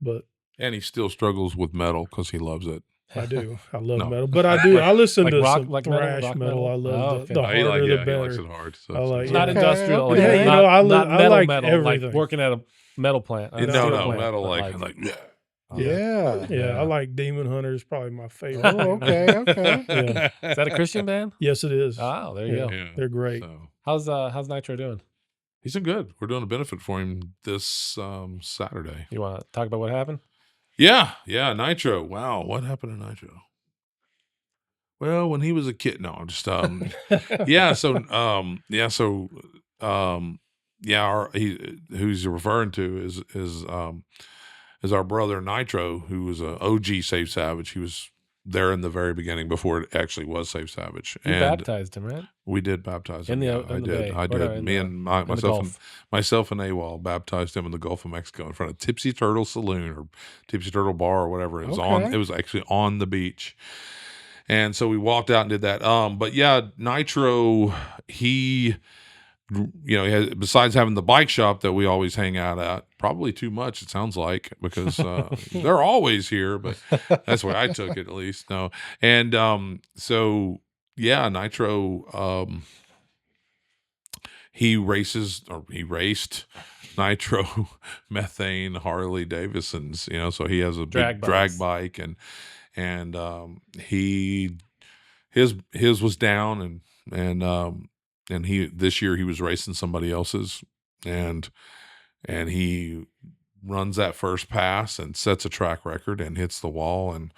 but And he still struggles with metal because he loves it. I do. I love No. metal, but I do. I listen to rock- some like metal? thrash Rock metal. metal? I love Oh, the okay. the He harder the likes better. it hard. So I like- Not Yeah. industrial. Okay. Like, Hey, not, I not metal like metal. everything. Like working at a metal plant. no, steel plant, metal but like yeah. Yeah. Yeah, I like Demon Hunter. Is probably my favorite. Oh, okay. Okay. Yeah. Is that a Christian band? Yes, it is. Oh, there you Yeah. go. Yeah. They're great. So How's Nitro doing? he's doing good. We're doing a benefit for him this Saturday. You want to talk about what happened? Yeah, Nitro. Wow, what happened to Nitro? Well, when he was a kid, no, I'm just who's you're referring to is our brother Nitro, who was a OG Saved Savage. He was there in the very beginning before it actually was Saved Savage. You And baptized him, right? we did baptize In him. the- yeah, in I the did. bay, I or did. no, in Me the- and in the Gulf. myself and AWOL baptized him in the Gulf of Mexico in front of Tipsy Turtle Saloon or Tipsy Turtle Bar or whatever. It was Okay. It was actually on the beach. And so we walked out and did that. But yeah, Nitro, he has, besides having the bike shop that we always hang out at, probably too much, it sounds like, because they're always here, but that's where I took it at least. No. And so yeah, Nitro, he raced Nitro methane Harley Davidsons, so he has a Drag big drag bikes. bike, and his was down, and he this year he was racing somebody else's, and he runs that first pass and sets a track record and hits the wall and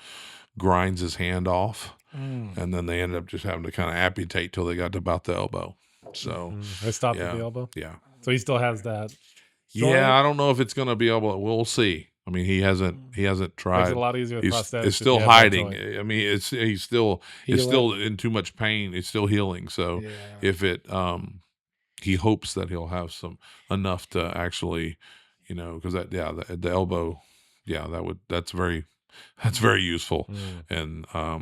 grinds his hand off, and then they ended up just having to kind of amputate till they got to about the elbow. So They stopped at yeah. the elbow. yeah. So he still has that. Yeah, I don't know if it's going to be able. We'll see. I mean, he hasn't tried. Makes it a lot easier with He's prosthetics. it's if still you have that hiding. joint. I mean, he's still in too much pain. It's still healing. So Yeah. if it he hopes that he'll have enough to actually, because the elbow, that's very useful, and I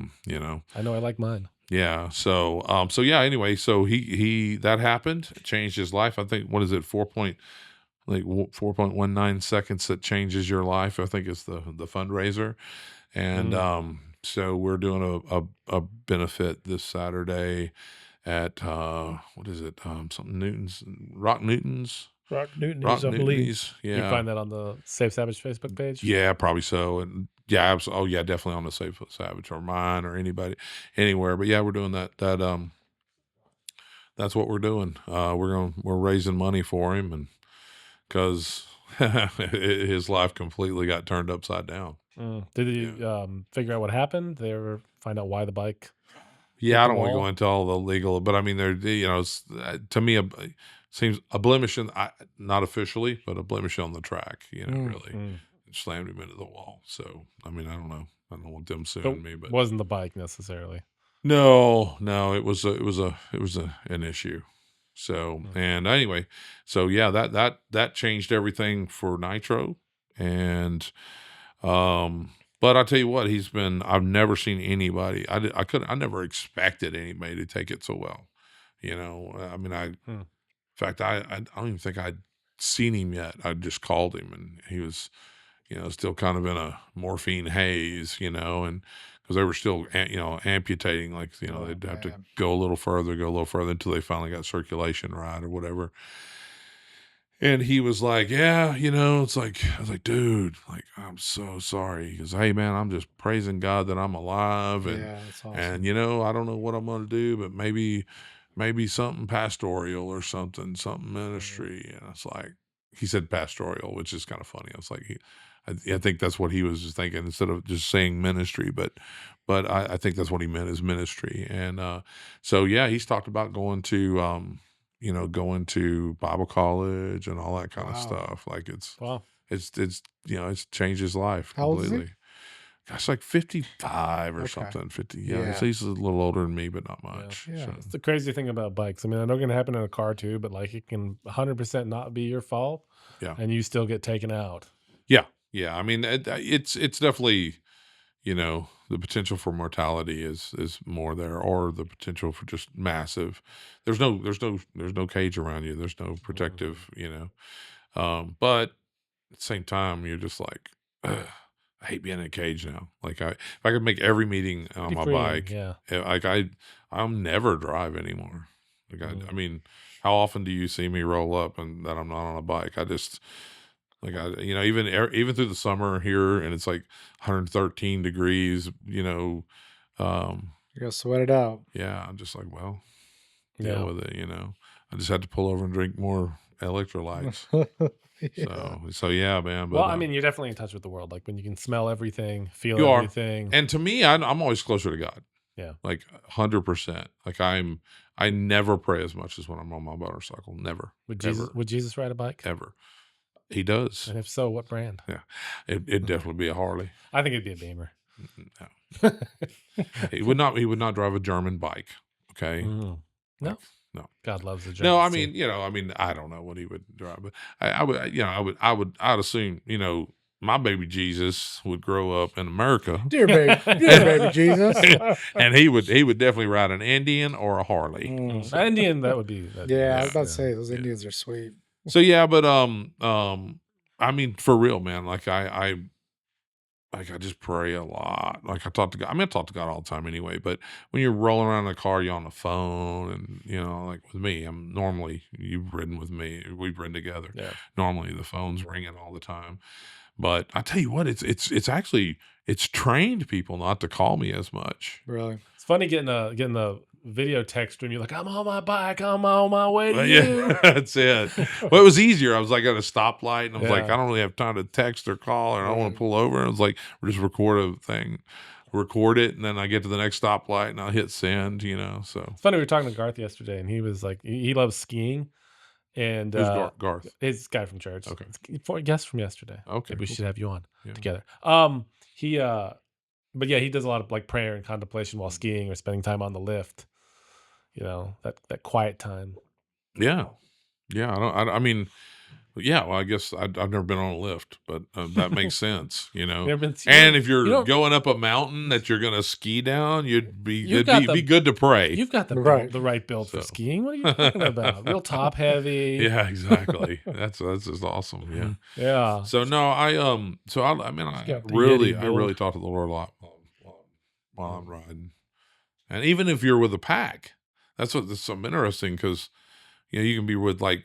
know I like mine. yeah. So yeah. Anyway, so he that happened, it changed his life. I think, what is it, 4.19 seconds that changes your life, I think, is the fundraiser. And so we're doing a benefit this Saturday at what is it? Something Rock Newtons. Rock Newtons, I believe. Yeah. You can find that on the Saved Savage Facebook page. Yeah, probably so. And yeah, oh yeah, definitely on the Saved Savage or mine or anywhere. But yeah, we're doing that. That's what we're doing. We're raising money for him, and because his life completely got turned upside down. Did you figure out what happened? Did they ever find out why the bike? Yeah, I the don't want to go wall? into all the legal, but I mean, it's, to me, seems a blemish not officially, but a blemish on the track. Really, it slammed him into the wall. So I mean, I don't know. I don't want them suing me, but Wasn't the bike necessarily. no, it was an issue. So and anyway, so yeah, that changed everything for Nitro, and but I tell you what, I've never seen anybody. I never expected anybody to take it so well. I mean, in fact, I don't even think I'd seen him yet. I just called him, and he was, still kind of in a morphine haze, and because they were still, amputating, like, they'd have to go a little further until they finally got circulation right or whatever. And he was like, yeah, it's like, I was like, dude, like, I'm so sorry. He goes, hey man, I'm just praising God that I'm alive. And, Yeah, that's awesome. and, I don't know what I'm going to do, but maybe something pastoral or something ministry. And it's like, he said pastoral, which is kind of funny. I was like, I think that's what he was just thinking, instead of just saying ministry, but I think that's what he meant, is ministry. And, so yeah, he's talked about going to Bible college and all that kind of Wow. stuff. Like, it's, Wow. it's it's changed his life How old is he? completely. Gosh, like 55 or Okay. something. 50. Yeah. So he's a little older than me, but not much. Yeah. So, It's the crazy thing about bikes. I mean, I know it can happen in a car too, but like it can 100% not be your fault, and you still get taken out. yeah. I mean, it's definitely, the potential for mortality is more there, or the potential for just massive. There's no cage around you. There's no protective, but at the same time, you're just like, ugh, I hate being in a cage now. Like if I could make every meeting on Be my freeing, bike, yeah. like I'll never drive anymore. Like I mean, how often do you see me roll up and that I'm not on a bike? I just like even through the summer here, and it's like 113 degrees. You gotta sweat it out. Yeah, I'm just like, well, Yeah. deal with it. I just had to pull over and drink more electrolytes. So yeah, man. But Well, I mean, you're definitely in touch with the world. Like when you can smell everything, feel You are. everything. and to me, I'm always closer to God. Yeah. Like 100%. Like I never pray as much as when I'm on my motorcycle. Never. Would Ever. Jesus ride a bike? Ever. He does. And if so, what brand? Yeah. It'd definitely be a Harley. I think it'd be a Beamer. No. He would not drive a German bike. Okay. No. No. God loves the Germans. No, I too. mean, I don't know what he would drive, but I'd assume, my baby Jesus would grow up in America, Dear baby Jesus. and he would definitely ride an Indian or a Harley. Indian, that would be. Yeah, I was about to say those Indians are sweet. So yeah, but I mean, for real, man. Like I just pray a lot. Like I talk to God. I mean, I talk to God all the time anyway. But when you're rolling around in the car, you're on the phone, and like with me, you've ridden with me. We've ridden together. Yeah. Normally the phone's ringing all the time. But I tell you what, it's actually trained people not to call me as much. Really? It's funny getting the video text when you're like, I'm on my bike, I'm on my way to you. Yeah, that's it. Well, it was easier. I was like at a stoplight, and I was like, Yeah. I don't really have time to text or call, and I don't want to pull over. And I was like, we'll just record it, and then I get to the next stoplight, and I'll hit send. So It's funny, we were talking to Garth yesterday, and he was like, he loves skiing. And who's Garth? his guy from church. Okay. It's a guest from yesterday. Okay, Maybe we cool. should have you on Yeah. together. But yeah, he does a lot of like prayer and contemplation while skiing or spending time on the lift. That quiet time. Yeah. I mean, yeah. Well, I guess I've never been on a lift, but that makes sense. Never been And if you're going up a mountain that you're going to ski down, it'd be good to pray. You've got the right build for skiing. What are you talking about? Real top heavy. Yeah, exactly. That's just awesome. Yeah. Yeah. So no, I really talk to the Lord a lot while I'm riding, and even if you're with a pack, that's something interesting, because you can be with like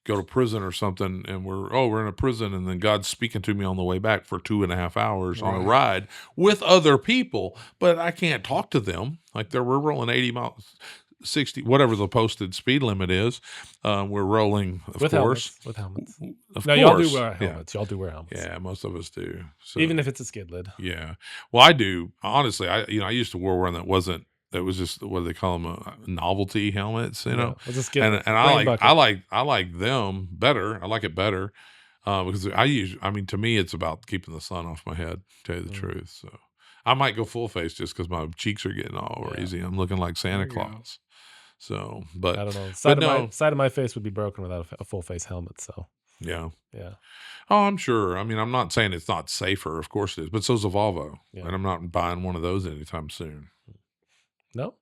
go to prison or something, and we're in a prison, and then God's speaking to me on the way back for 2.5 hours on a ride with other people, but I can't talk to them. Like we're rolling 80 miles. 60, whatever the posted speed limit is, we're rolling, of course. With helmets. Of No, course. y'all do wear helmets. Y'all do wear helmets. Yeah, most of us do. So, even if it's a skid lid. Yeah. Well, I do. Honestly, I used to wear one that was just, what do they call them, novelty helmets, Yeah, it's a skid and I like them better. I like it better because to me, it's about keeping the sun off my head, to tell you the truth. So I might go full face just because my cheeks are getting all crazy. I'm looking like Santa Claus. So, but I don't know. Side of my face would be broken without a full face helmet. So yeah. Oh, I'm sure. I mean, I'm not saying it's not safer. Of course it is, but so's a Volvo, and I'm not buying one of those anytime soon. No.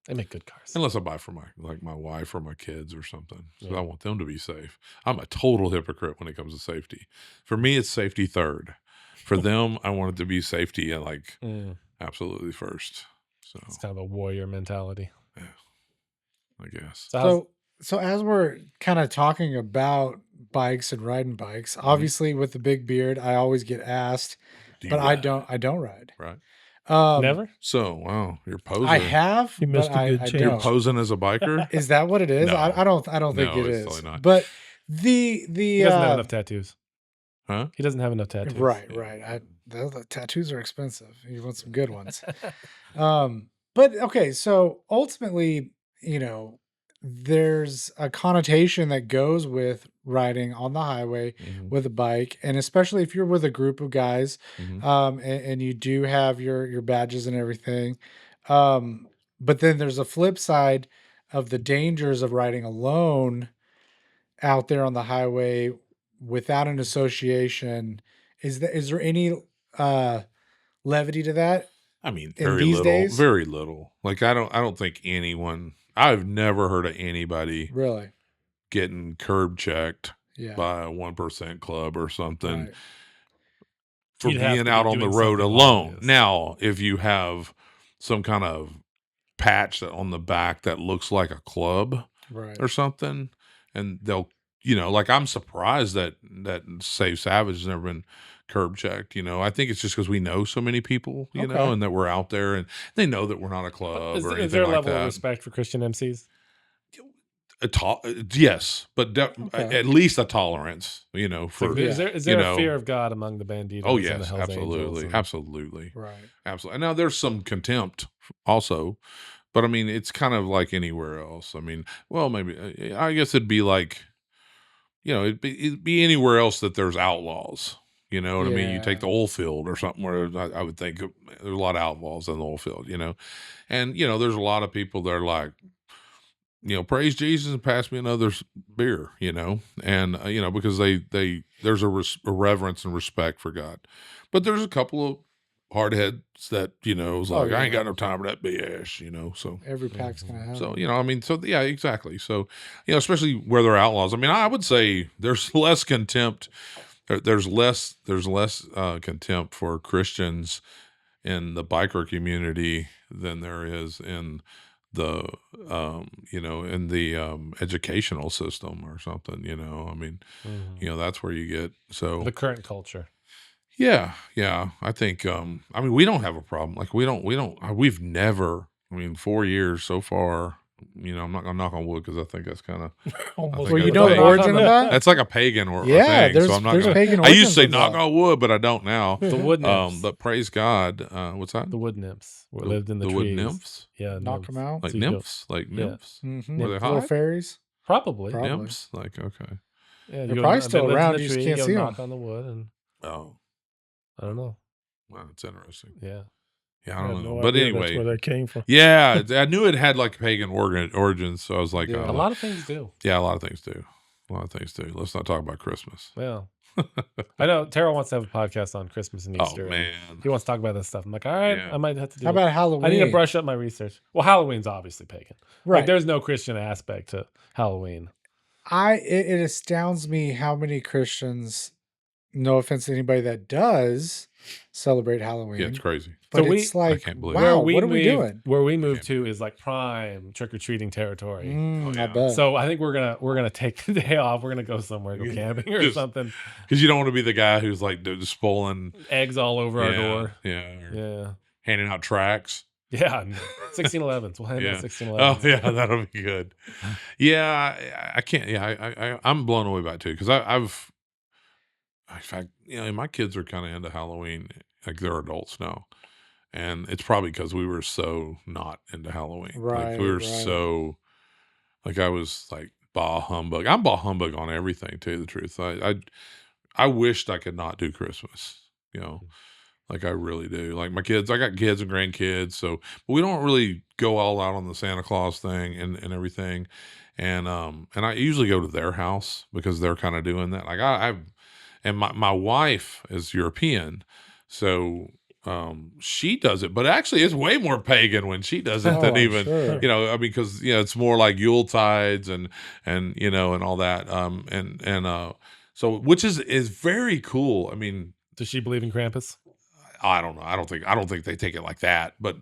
They make good cars. Unless I buy for my wife or my kids or something. So I want them to be safe. I'm a total hypocrite when it comes to safety. For me, it's safety third. For them, I want it to be safety absolutely first. So it's kind of a warrior mentality. Yeah, I guess. So as we're kind of talking about bikes and riding bikes, obviously with the big beard, I always get asked, but I don't ride. Right. Never? So, wow, you're posing. I have, You missed but a good I chance. You're don't. posing as a biker? Is that what it is? No. I don't think No, it it's is. totally not. But the He doesn't have enough tattoos. Huh? He doesn't have enough tattoos. Right. The tattoos are expensive. You want some good ones. But okay, so ultimately, there's a connotation that goes with riding on the highway with a bike, and especially if you're with a group of guys, and you do have your badges and everything. But then there's a flip side of the dangers of riding alone out there on the highway without an association. Is there any levity to that I mean, in very these little, days? very little. Like I don't think anyone. I've never heard of anybody Really? getting curb checked Yeah. by a 1% club or something Right. for You'd have being to be out on the doing road something alone. obvious. Now, if you have some kind of patch that on the back that looks like a club Right. or something, and they'll, like I'm surprised that Saved Savage has never been curb checked. I think it's just because we know so many people, Okay. and that we're out there and they know that we're not a club Is, or is anything there a like level of that. respect for Christian MCs? Yes, but Okay. at least a tolerance, for Like, is there you a know- fear of God among the Banditos oh and the yes, Hells Angels? absolutely, And- absolutely, Right. absolutely. And now there's some contempt also, but I mean it's kind of like anywhere else. I mean, well, maybe I guess it'd be like, it'd be anywhere else that there's outlaws. You know what I mean? You take the oil field or something where I would think there's a lot of outlaws in the oil field. And there's a lot of people that are like, praise Jesus and pass me another beer, and because there's a reverence and respect for God, but there's a couple of hardheads that was like, I ain't got no time for that BS, so Every pack's gonna have. so I mean, so yeah, exactly. So especially where they're outlaws. I mean, I would say there's less contempt. There's less contempt for Christians in the biker community than there is in the in the educational system or something. I mean, that's where you get the current culture. Yeah, I think I mean we don't have a problem. Like we've never, I mean 4 years so far, I'm not gonna knock on wood because I think that's kind of Almost. Well, you that's know the pagan. origin of that? That's like a pagan or Yeah, thing. So I'm not there's gonna, pagan I used to say origins of knock that. on wood, but I don't now. The wood nymphs. But praise God. What's that? The wood nymphs lived in the wood trees. nymphs? Yeah, Knock nymphs. them out. Like So you go- nymphs? Like Yeah. nymphs? Mhm. Were they Little hot? fairies. Probably. Probably. Nymphs? Like, okay. Yeah, you They're go- probably they still lived in around, the you just tree, can't go see 'em. knock on the wood, and Oh, I don't know. wow, that's interesting. Yeah. Yeah, I I have don't know. no But idea that's anyway, where that came from. yeah, I knew it had like pagan origins, so I was like, Yeah. A lot of things do. yeah, a lot of things do. Let's not talk about Christmas. Yeah. I know Terrell wants to have a podcast on Christmas and Easter. Oh and man, he wants to talk about this stuff. I'm like, all right, Yeah. I might have to do How it. about Halloween? I need to brush up my research. Well, Halloween's obviously pagan. Right. Like, there's no Christian aspect to Halloween. It astounds me how many Christians, no offense to anybody that does celebrate Halloween, yeah, it's crazy. but So it's like, can't believe it. wow, what are we doing? Where we moved to is like prime trick or treating territory. Oh, I yeah. bet. So I think we're gonna take the day off. We're gonna go somewhere, go camping or Just- something. Because you don't want to be the guy who's like just spoiling Eggs all over our yeah, door. yeah, or Yeah. handing out tracts. Yeah. 1611s. We'll hand Yeah. out 1611s. Oh yeah, that'll be good. Yeah, I can't. Yeah, I'm blown away by it too because I've, in fact, my kids are kind of into Halloween. Like they're adults now, and it's probably because we were so not into Halloween. Like we were Right. so, like I was like bah humbug. I'm bah humbug on everything. To tell you the truth, I wished I could not do Christmas. Like I really do. Like my kids, I got kids and grandkids, so but we don't really go all out on the Santa Claus thing and everything. And I usually go to their house because they're kind of doing that. Like and my wife is European, so she does it, but actually it's way more pagan when she does it Oh, than I'm even sure. I mean, because it's more like Yule tides and and all that. So which is very cool. I mean, Does she believe in Krampus? I don't know. I don't think they take it like that. But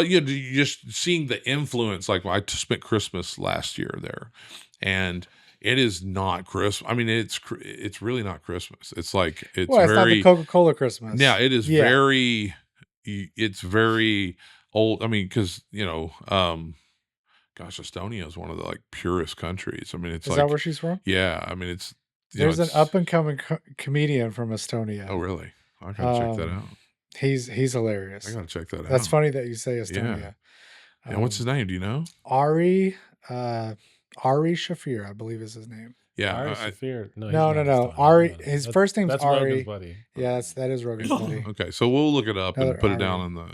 you just seeing the influence. Like I spent Christmas last year there, and it is not Christmas. I mean, it's really not Christmas. It's like it's Well, it's not very the Coca-Cola Christmas. yeah. It is Yeah. very. It's very old. I mean, because gosh, Estonia is one of the like purest countries. I mean, it's Is like that where she's from? yeah. I mean, it's There's an it's- up and coming comedian from Estonia. Oh really? I gotta check that Um, out. He's hilarious. I gotta check that out. That's funny that you say Estonia. Yeah, what's his name? Do you know? Ari, Ari Shafir, I believe is his name. Yeah, Ari Shafir. No, he's No, not no. still- Ari. no. His That's- first name's that's Ari. Rogan's buddy. Yeah, that is Rogan's buddy. okay. So we'll look it up and Another put it Ari. down in the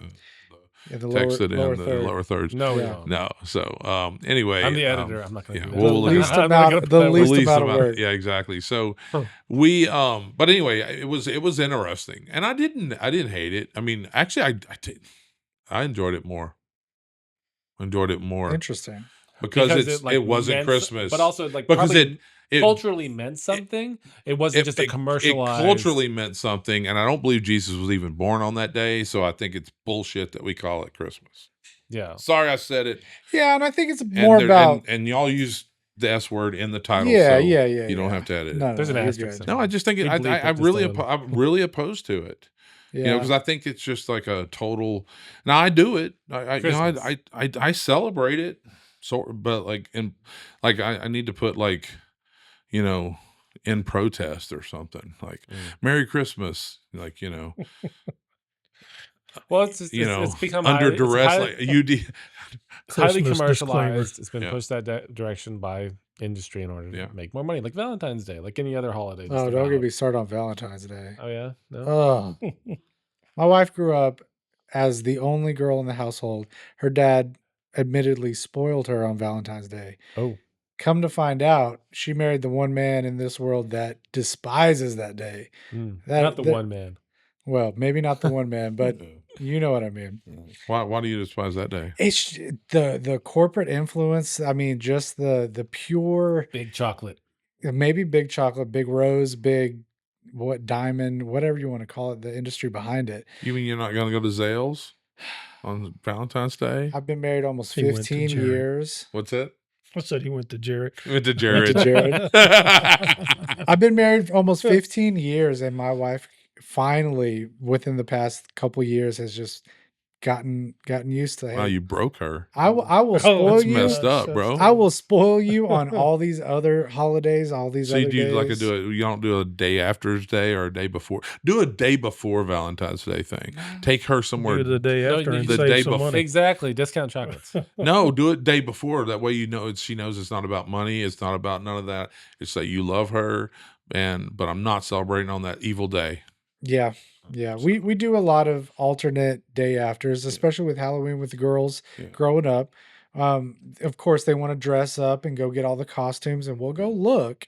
Yeah, the text it in lower the third. lower thirds. No, we Yeah. don't. No. So anyway, I'm the editor. I'm not going to yeah, do that. we'll look it least up. I'm not gonna amount, put the that least word. amount of work. Yeah, exactly. So Huh. we but anyway, it was interesting, and I didn't hate it. I mean, actually, I enjoyed it more. Interesting. because like, it wasn't meant- Christmas, but also like because probably it culturally meant something. It wasn't just a commercialized. It culturally meant something, and I don't believe Jesus was even born on that day. So I think it's bullshit that we call it Christmas. Yeah. Sorry, I said it. Yeah, and I think it's more about. and y'all use the S word in the title. Yeah, so yeah. You don't have to edit it. No, There's an you're asterisk good. in No, I just think We bleep it I'm just really a little. I'm really opposed to it. Yeah. You know, because I think it's just like a total. Now I do it. I celebrate it. So, but I need to put in protest or something like Merry Christmas, Well, it's become under highly, duress, it's highly, like UD. it's highly Christmas disclaimer. commercialized. It's been Yeah. pushed that direction by industry in order to make more money, like Valentine's Day, like any other holiday. just Oh, don't about. get me started on Valentine's Day. Oh yeah, no. Oh, my wife grew up as the only girl in the household. Her dad admittedly spoiled her on Valentine's Day. Oh, Come to find out, she married the one man in this world that despises that day. not the one man. Well, maybe not the one man, but you know what I mean. Why do you despise that day? It's the corporate influence. I mean, just the pure, Big chocolate. maybe big chocolate, big rose, big diamond, whatever you want to call it, the industry behind it. You mean you're not going to go to Zales on Valentine's Day? I've been married almost He went to 15 Jared. years. What's that? I said he went to Jared. Went to Jared. I've been married for almost 15 years, and my wife finally, within the past couple years, has just gotten used to it. Wow, you broke her. I will spoil That's you. messed up, bro. I will spoil you on all these other holidays, all these So other you do days. you don't do a day after's day or a day before. Do a day before Valentine's Day thing. Take her somewhere. Do it the day No, after you- and the save day some before. money. Exactly. Discount chocolates. No, do it day before. That way she knows it's not about money. It's not about none of that. It's that you love her, but I'm not celebrating on that evil day. Yeah. We do a lot of alternate day afters, especially with Halloween with the girls growing up. Of course, they want to dress up and go get all the costumes, and we'll go look.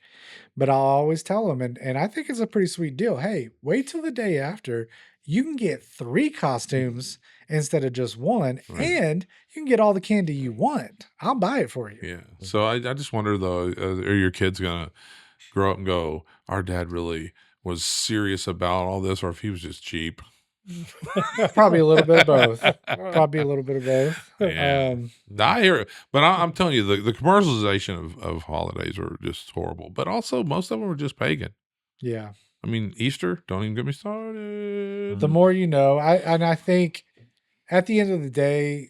But I'll always tell them, and I think it's a pretty sweet deal. Hey, wait till the day after. You can get 3 costumes instead of just one, and you can get all the candy you want. I'll buy it for you. Yeah. So I just wonder though, are your kids gonna grow up and go, our dad really was serious about all this, or if he was just cheap? Probably a little bit of both. Probably a little bit of both. Yeah. I hear it, but I'm telling you, the commercialization of holidays are just horrible. But also, most of them are just pagan. Yeah. I mean, Easter. Don't even get me started. The more you know, I think at the end of the day,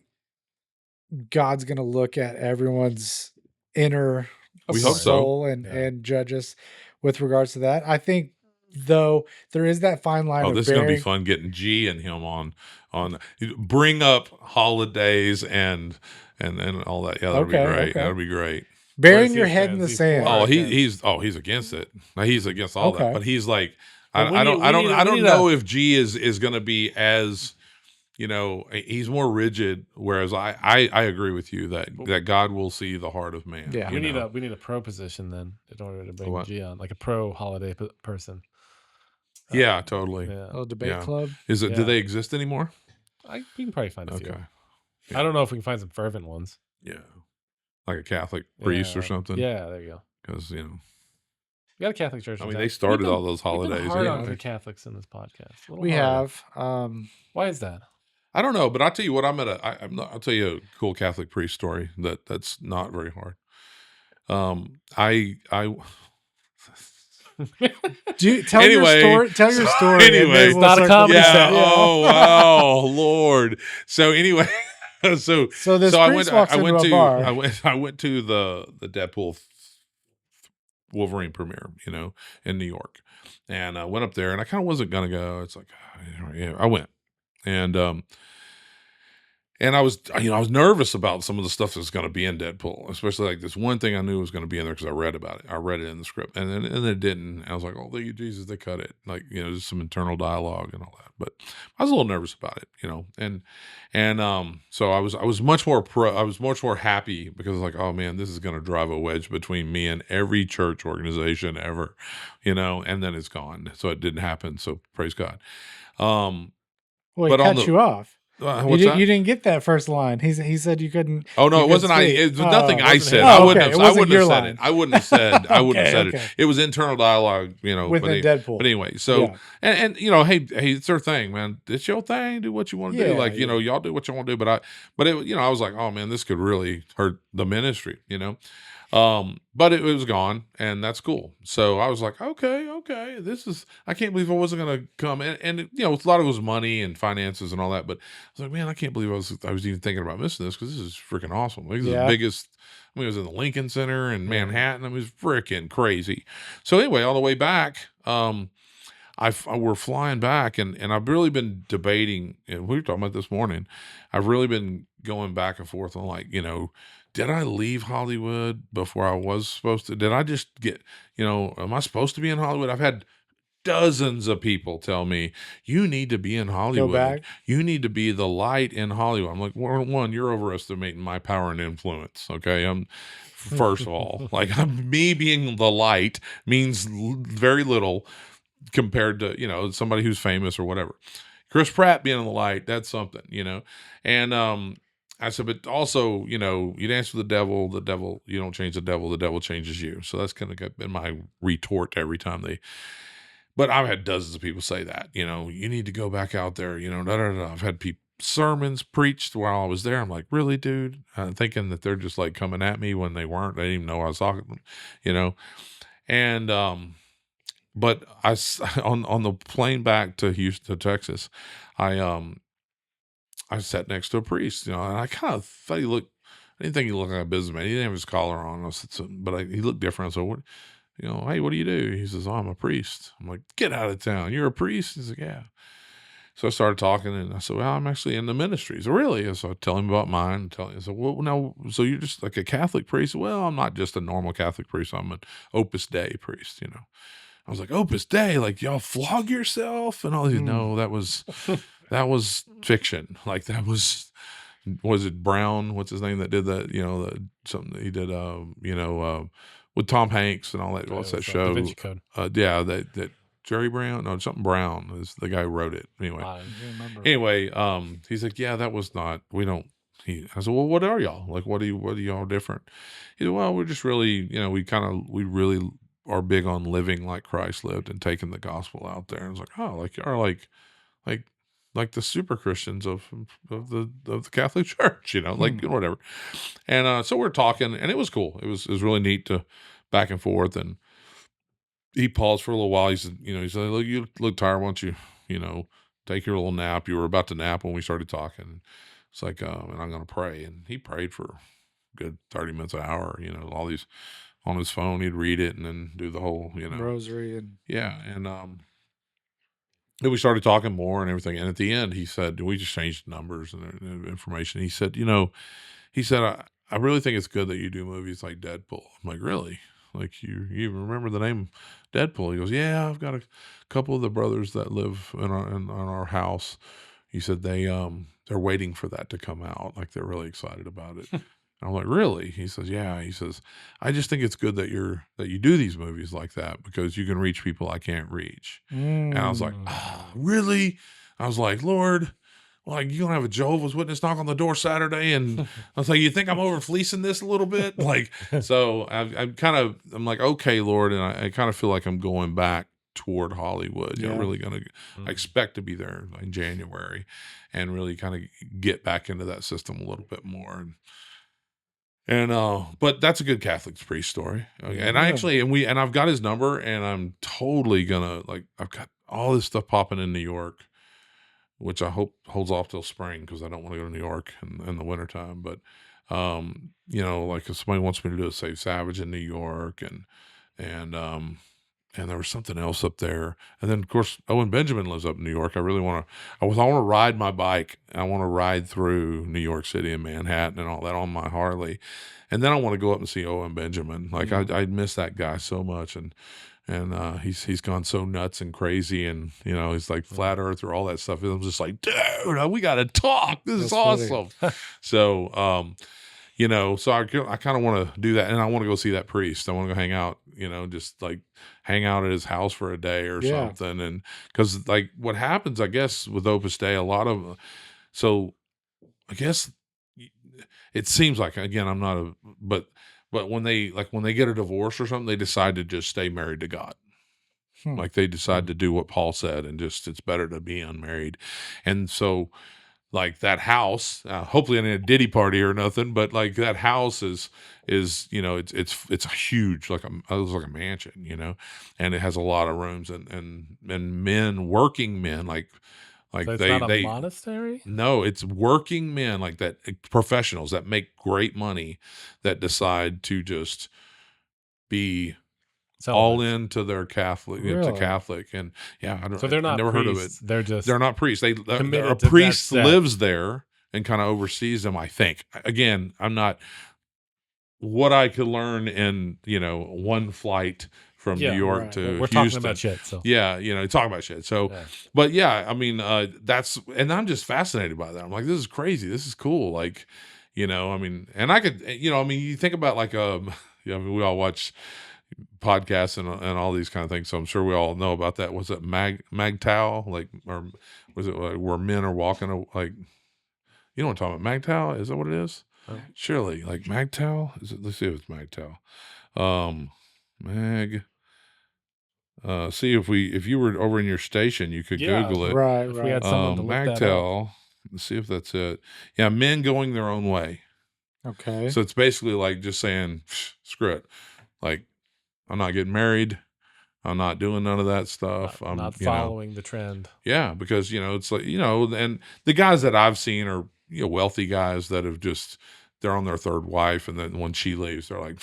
God's gonna look at everyone's inner We hope so. soul and judge us with regards to that. I think though there is that fine line. Oh, of this is gonna be bearing- fun getting G and him on bring up holidays and all that. Yeah, that'll be Okay, great. okay. That'll be great. burying Well, your he's head in the he's sand. for Oh, it. he's against it. Now, he's against all Okay. that, but he's like, Well, we I need- don't we need know a- if G is going to be as, he's more rigid. Whereas I agree with you that God will see the heart of man. Yeah. we need a pro position then in order to bring what? G on, like a pro holiday person. Yeah, totally. Yeah. little debate Yeah. club. Is it? Yeah. Do they exist anymore? We can probably find a few. Okay. I don't know if we can find some fervent ones. Yeah, like a Catholic priest or Yeah. something. Yeah, there you go. Because We got a Catholic church. I in mean, town. they started We've been- all those we've been holidays. hard on anyway. the Catholics in this podcast. A little We harder. have. Why is that? I don't know, but I'll tell you what. I'll tell you a cool Catholic priest story that's not very hard. Tell Anyway. your story. Tell your story. and Anyway. then It's not a circle comedy back. set. Oh wow, Lord. So anyway, so So this I priest went. walks I into went a to. bar. I went to the Deadpool Wolverine premiere, in New York, and I went up there, and I kind of wasn't gonna go. It's like, yeah, I went, and And I was nervous about some of the stuff that's going to be in Deadpool, especially like this one thing I knew was going to be in there because I read about it. I read it in the script, and then it didn't. And I was like, oh, thank you, Jesus, they cut it. Like, just some internal dialogue and all that. But I was a little nervous about it, so I was much more happy because I was like, oh man, this is going to drive a wedge between me and every church organization ever, and then it's gone. So it didn't happen. So praise God. Well, he but cut you off. What's that? You didn't get that first line. He said you couldn't. Oh no, you it wasn't. speak. It was nothing I said. Oh, I wouldn't okay. have. It I wasn't wouldn't your have said line. it. I wouldn't have said. I wouldn't have said Okay. it. It was internal dialogue, Within Deadpool. But anyway, so Yeah. and hey, it's their thing, man. It's your thing. Do what you want to do. Yeah, Like yeah. y'all do what you want to do. But I was like, oh man, this could really hurt the ministry. But it was gone, and that's cool. So I was like, okay, I can't believe I wasn't going to come. And a lot of it was money and finances and all that. But I was like, man, I can't believe I was even thinking about missing this because this is freaking awesome. Like, this is the biggest. I mean, it was in the Lincoln Center in Manhattan. It was freaking crazy. So anyway, on the way back, we're flying back, and I've really been debating, and we were talking about this morning. I've really been going back and forth on, like, did I leave Hollywood before I was supposed to? Did I just get, am I supposed to be in Hollywood? I've had dozens of people tell me, you need to be in Hollywood. Go back. You need to be the light in Hollywood. I'm like, one, you're overestimating my power and influence. Okay. First of all, like, me being the light means very little compared to, somebody who's famous or whatever. Chris Pratt being in the light, that's something, and, I said, but also, you dance with the devil, you don't change the devil changes you. So that's kind of been my retort every time but I've had dozens of people say that, you need to go back out there, I've had sermons preached while I was there. I'm like, really, dude? Thinking that they're just like coming at me when they weren't. They didn't even know I was talking to them, and, but on the plane back to Houston, Texas, I sat next to a priest, and I kind of thought I didn't think he looked like a businessman. He didn't have his collar on, but he looked different. So, hey, what do you do? He says, oh, I'm a priest. I'm like, get out of town. You're a priest? He's like, yeah. So I started talking, and I said, well, I'm actually in the ministries. Really? And so I tell him about mine. I said, well, now, so you're just like a Catholic priest? Well, I'm not just a normal Catholic priest. I'm an Opus Dei priest, I was like, Opus Dei, like, y'all flog yourself? And all these, no, that was fiction. Like, that was it Brown? What's his name that did that? Something that he did, with Tom Hanks and all that. What's that show? Da Vinci Code. Yeah, that Jerry Brown, no, something Brown is the guy who wrote it. Anyway, he's like, yeah, that was not. We don't. I said, well, what are y'all? Like, what are y'all different? He said, well, we're just really, we really are big on living like Christ lived and taking the gospel out there. And I was like, oh, like, you're like the super Christians of the Catholic Church, like, whatever. And so we're talking, and it was cool. It was really neat to back and forth. And he paused for a little while. He said, look, you look tired. Why don't you, take your little nap? You were about to nap when we started talking. It's like, and I'm going to pray. And he prayed for a good 30 minutes, an hour, all these on his phone. He'd read it and then do the whole, rosary and yeah. And, then we started talking more and everything. And at the end, he said, we just changed numbers and information. He said, I really think it's good that you do movies like Deadpool. I'm like, really? Like, you remember the name Deadpool? He goes, yeah, I've got a couple of the brothers that live in our house. He said they're waiting for that to come out. Like, they're really excited about it. I'm like, really? He says, yeah. He says, I just think it's good that you do these movies like that because you can reach people I can't reach. And I was like, oh, really? I was like, Lord, like, you gonna have a Jehovah's Witness knock on the door Saturday? And I was like, you think I'm over fleecing this a little bit? Like, so I'm like, okay, Lord. And I kind of feel like I'm going back toward Hollywood. Yeah. Really I expect to be there in January and really kind of get back into that system a little bit more. But that's a good Catholic priest story. Okay. And I've got his number, and I'm totally gonna, like, I've got all this stuff popping in New York, which I hope holds off till spring because I don't want to go to New York in the wintertime. But, like, if somebody wants me to do a Saved Savage in New York and and there was something else up there. And then, of course, Owen Benjamin lives up in New York. I really want to, I want to ride my bike. I want to ride through New York City and Manhattan and all that on my Harley. And then I want to go up and see Owen Benjamin. Like I miss that guy so much. And he's gone so nuts and crazy, and he's like flat earther, all that stuff. I'm just like, dude, we got to talk. This is awesome. So, so I kind of want to do that, and I want to go see that priest. I want to go hang out, just like hang out at his house for a day or something. And because like what happens, I guess, with Opus Dei, so I guess it seems like, again, I'm not but when they get a divorce or something, they decide to just stay married to God. Like they decide to do what Paul said, and just it's better to be unmarried. And so like that house, hopefully I didn't a Diddy party or nothing, but like that house is it's a huge, it was like a mansion, and it has a lot of rooms and men, working men, like so it's not a monastery? No, it's working men like that, professionals that make great money, that decide to just be all into their Catholic, to Catholic. And so they're not I've never priests. heard of it. They're not priests. A to priest that lives there and kind of oversees them, I think. Again, I'm not what I could learn in, one flight from New York to Houston. We're talking about shit. So talking about shit. So, but I mean, and I'm just fascinated by that. I'm like, this is crazy. This is cool. Like, I mean, and I could, you think about like, we all watch podcasts and all these kind of things. So I'm sure we all know about that. Was it MGTOW? Like, or was it like where men are walking like, you know what I'm talking about? MGTOW? Is that what it is? Oh. Surely, like MGTOW? Is it? Let's see if it's MGTOW. See if you were over in your station, you could Google it. Right. If we had someone to look that MGTOW. Let's see if that's it. Yeah, men going their own way. Okay. So it's basically like just saying, screw it. Like, I'm not getting married. I'm not doing none of that stuff. I'm not following the trend. Yeah, because it's like and the guys that I've seen are wealthy guys that have they're on their third wife, and then when she leaves, they're like,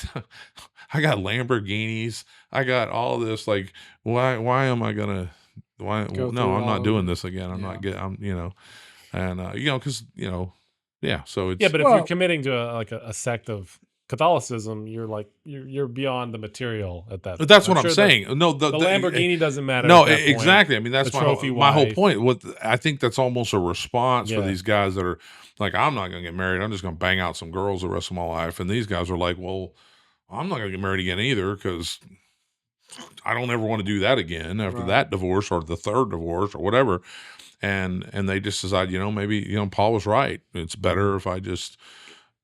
I got Lamborghinis, I got all this. Like, why am I gonna? Why? No, I'm not doing this again. I'm not getting. And because yeah. So it's but if you're committing to a sect of Catholicism, you're beyond the material at that point. That's what I'm saying. No, the Lamborghini doesn't matter. No, exactly. I mean, that's my whole point. I think that's almost a response for these guys that are like, I'm not going to get married. I'm just going to bang out some girls the rest of my life. And these guys are like, well, I'm not going to get married again either, because I don't ever want to do that again after that divorce or the third divorce or whatever. And they just decide, maybe, Paul was right. It's better if I just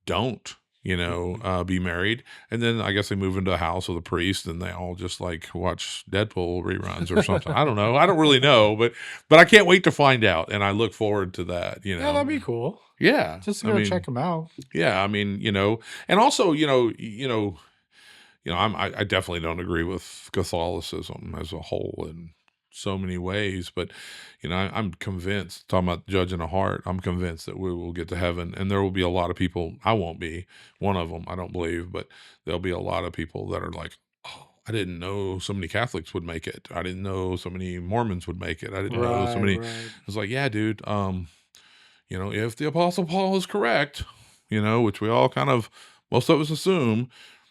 don't. Be married. And then I guess they move into a house with a priest, and they all just like watch Deadpool reruns or something. I don't know. I don't really know, but I can't wait to find out. And I look forward to that, Yeah, that'd be cool. Yeah. Just to go check them out. Yeah. I mean, and also, I definitely don't agree with Catholicism as a whole in so many ways, but I'm convinced, talking about judging a heart, I'm convinced that we will get to heaven, and there will be a lot of people. I won't be one of them, I don't believe, but there'll be a lot of people that are like, oh, I didn't know so many Catholics would make it. I didn't know so many Mormons would make it. I didn't know so many. It's like, yeah, dude, if the Apostle Paul is correct, which we all kind of, most of us assume,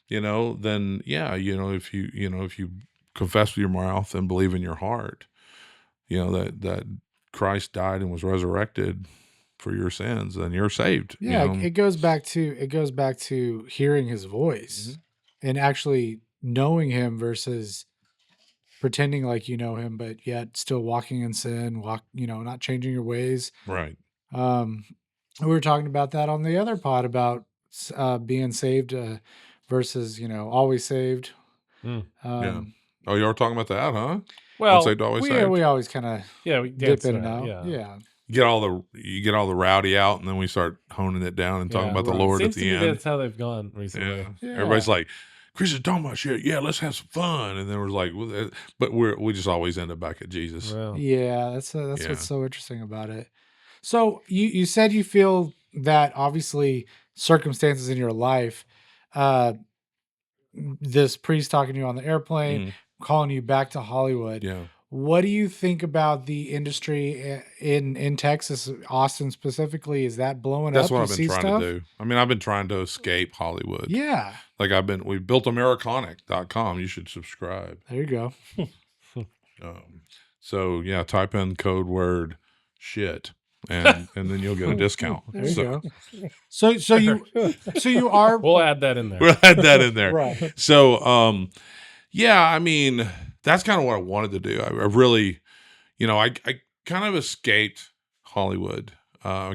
then yeah, if you confess with your mouth and believe in your heart, that Christ died and was resurrected for your sins, then you're saved. Yeah, it goes back to hearing his voice and actually knowing him versus pretending like you know him, but yet still walking in sin, not changing your ways. Right. We were talking about that on the other pod about being saved versus always saved. Yeah. Oh, you were talking about that, huh? Well, saved, always saved? We always kind of dip in and out. Yeah. You get all the rowdy out, and then we start honing it down and talking about the Lord Seems at the end. That's how they've gone recently. Yeah. Everybody's like, Chris is talking about shit. Yeah, let's have some fun. And then we're like, but we just always end up back at Jesus. Well, yeah, that's what's so interesting about it. So you said you feel that obviously circumstances in your life, this priest talking to you on the airplane, calling you back to Hollywood. Yeah. What do you think about the industry in Texas, Austin specifically? Is that blowing That's up? what You I've been see trying stuff? to do. I mean, I've been trying to escape Hollywood. Yeah. Like we built Americonic.com. You should subscribe. There you go. So yeah, type in code word shit and then you'll get a discount. There you go. So you are We'll add that in there. We'll add that in there. right. So yeah, I mean, that's kind of what I wanted to do. I really, I kind of escaped Hollywood. I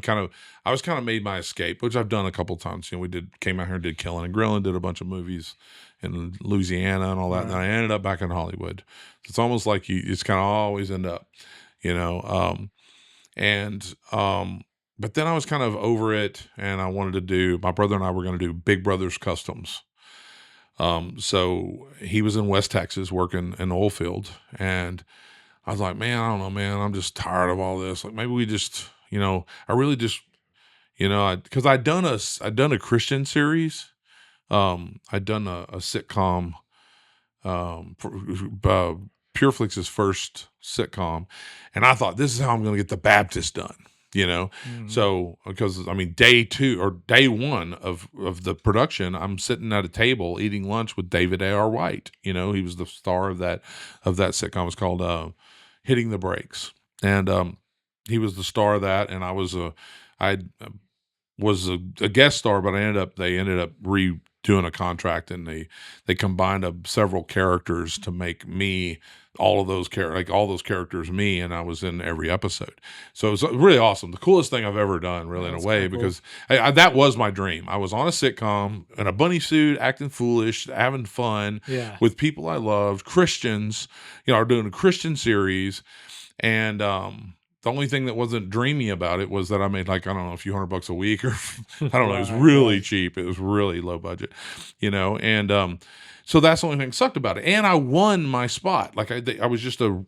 was kind of made my escape, which I've done a couple times. We came out here and did Killing and Grilling, did a bunch of movies in Louisiana and all that. Right. And then I ended up back in Hollywood. It's almost like you just kind of always end up, but then I was kind of over it, and I wanted to my brother and I were going to do Big Brothers Customs. So he was in West Texas working in the oil field, and I was like, man, I don't know, man, I'm just tired of all this. Like maybe we just, I really just, because I'd done a Christian series. I'd done a sitcom, PureFlix's first sitcom, and I thought this is how I'm going to get the Baptist done. So because I mean, day one of the production, I'm sitting at a table eating lunch with David A.R. White. He was the star of that sitcom. It's called Hitting the Brakes, and he was the star of that, and I was a guest star, but they ended up redoing a contract, and they combined several characters to make me all those characters me, and I was in every episode. So it was really awesome. The coolest thing I've ever done, really, in a way, because that was my dream. I was on a sitcom in a bunny suit, acting foolish, having fun with people I loved, Christians, doing a Christian series, and the only thing that wasn't dreamy about it was that I made like, I don't know, a few $100 a week, or I don't know. It was really cheap. It was really low budget, and so that's the only thing that sucked about it. And I won my spot. Like I was just a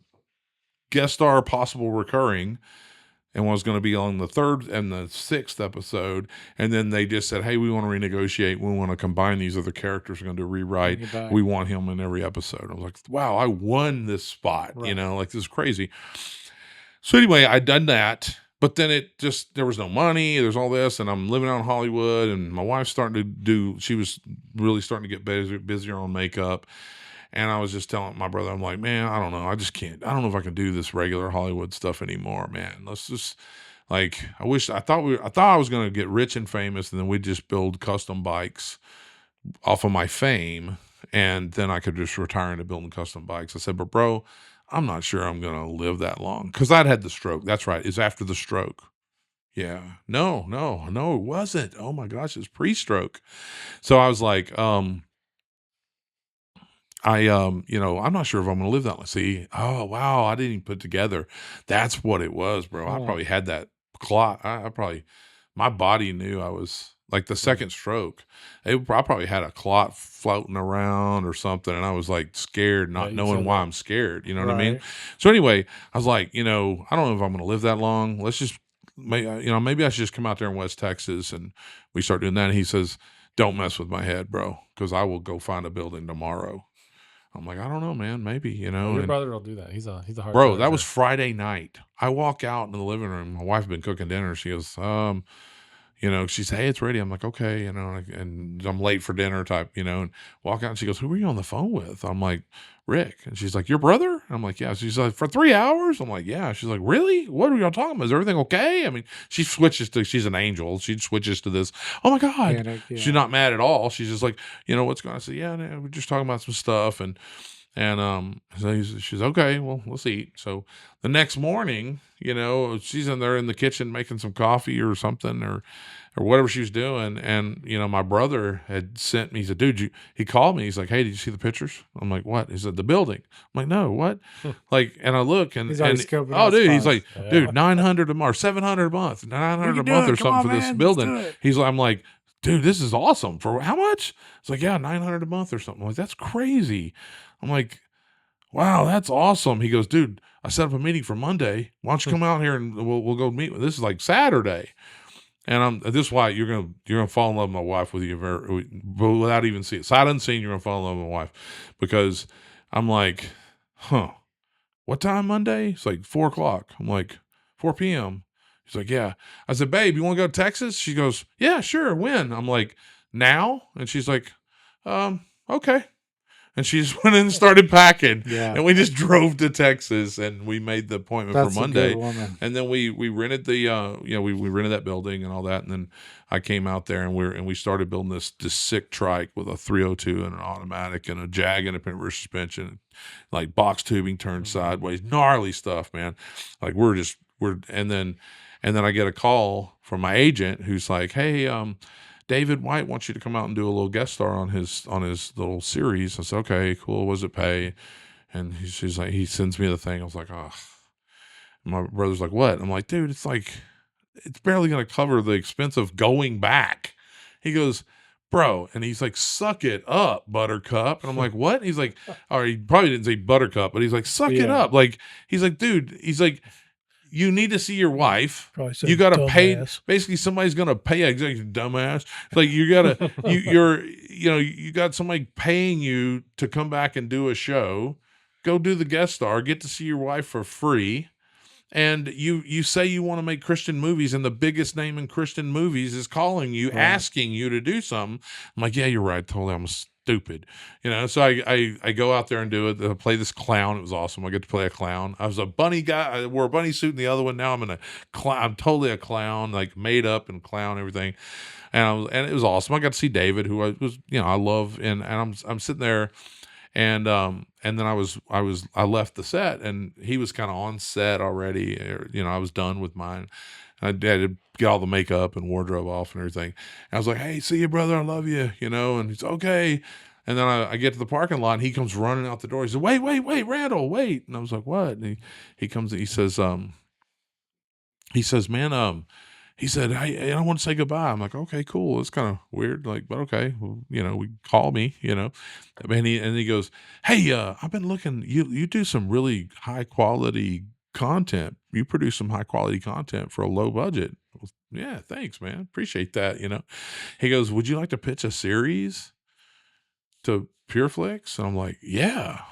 guest star, possible recurring, and was going to be on the 3rd and the 6th episode. And then they just said, hey, we want to renegotiate. We want to combine these other characters. We're going to do a rewrite. We want him in every episode. I was like, wow, I won this spot. Like this is crazy. So anyway, I'd done that, but then there was no money, there's all this, and I'm living out in Hollywood, and my wife's she was really starting to get busier on makeup, and I was just telling my brother, I'm like, man, I don't know, I just can't, I don't know if I can do this regular Hollywood stuff anymore, man. Let's just, I thought I was going to get rich and famous, and then we'd just build custom bikes off of my fame, and then I could just retire into building custom bikes. I said, but bro, I'm not sure I'm going to live that long, because I'd had the stroke. That's right. It's after the stroke. Yeah. No, it wasn't. Oh my gosh, it's pre-stroke. So I was like, I'm not sure if I'm going to live that long. See, oh wow, I didn't even put together. That's what it was, bro. I probably had that clot. My body knew I was like the second stroke. I probably had a clot floating around or something, and I was like scared, not knowing why I'm scared. You know what I mean? So anyway, I was like, I don't know if I'm going to live that long. Let's just, maybe I should just come out there in West Texas, and we start doing that. And he says, don't mess with my head, bro, because I will go find a building tomorrow. I'm like, I don't know, man. Maybe, Your brother will do that. He's a hard bro. That was Friday night. I walk out in the living room. My wife had been cooking dinner. She goes, she said, hey, it's ready. I'm like, okay, and I'm late for dinner type, and walk out, and she goes, who were you on the phone with? I'm like, Rick. And she's like, your brother? I'm like, yeah. She's like, for 3 hours? I'm like, yeah. She's like, really? What are y'all talking about? Is everything okay? I mean, she's an angel. She switches to this, oh my God. She's not mad at all. She's just like, what's going on? I said, yeah, we're just talking about some stuff. And so she's okay, well, let's eat. So the next morning, she's in there in the kitchen making some coffee or something, or whatever she was doing. And, my brother had sent me, he said, dude, he called me. He's like, hey, did you see the pictures? I'm like, what? He said, the building. I'm like, no, what? And I look, and, he's like, dude, 900 a month, 700 a month, 900 a month or something for this building. He's like, I'm like, dude, this is awesome. For how much? It's like, yeah, 900 a month or something. I'm like, that's crazy. I'm like, wow, that's awesome. He goes, dude, I set up a meeting for Monday. Why don't you come out here and we'll go meet? This is like Saturday. And this is why you're gonna fall in love with my wife without even seeing it. Sight unseen, you're gonna fall in love with my wife, because I'm like, huh, what time Monday? It's like 4 o'clock. I'm like, 4 p.m. He's like, yeah. I said, babe, you want to go to Texas? She goes, yeah, sure. When? I'm like, now? And she's like, okay. And she just went in and started packing. Yeah. And we just drove to Texas and we made the appointment That's for a Monday. good woman. And then we rented the we rented that building and all that. And then I came out there and we started building this sick trike with a 302 and an automatic and a jag independent rear suspension, like box tubing turned sideways, gnarly stuff, man. Like we're and then I get a call from my agent who's like, hey, David White wants you to come out and do a little guest star on his little series. I said, okay, cool. What does it pay? And she's like, he sends me the thing. I was like, oh. My brother's like, what? I'm like, dude, it's barely going to cover the expense of going back. He goes, bro. And he's like, suck it up, Buttercup. And I'm like, what? He's like, or he probably didn't say Buttercup, but he's like, suck it up. Like, he's like, dude, he's like, you need to see your wife. You got to pay. Basically, somebody's going to pay. Exactly, dumbass. It's like you got to, you got somebody paying you to come back and do a show. Go do the guest star. Get to see your wife for free. And you say you want to make Christian movies, and the biggest name in Christian movies is calling you, asking you to do something. I'm like, yeah, you're right. Totally, I'm stupid. So I go out there and do it. I play this clown. It was awesome. I get to play a clown. I was a bunny guy. I wore a bunny suit in the other one. Now I'm in a clown. I'm totally a clown, like made up and clown everything. And it was awesome. I got to see David, who I was, I love, and I'm sitting there. And then I left the set and he was kind of on set already. I was done with mine. I had to get all the makeup and wardrobe off and everything. And I was like, hey, see you, brother. I love you, and he's okay. And then I get to the parking lot and he comes running out the door. He said, wait, Randall, wait. And I was like, what? And he comes and he says, man, he said, hey, I want to say goodbye. I'm like, okay, cool. It's kind of weird, but okay. Well, call me, And he goes, hey, I've been looking, you do some really high quality content. You produce some high quality content for a low budget. Well, yeah, thanks, man. Appreciate that, He goes, would you like to pitch a series to PureFlix? And I'm like, yeah.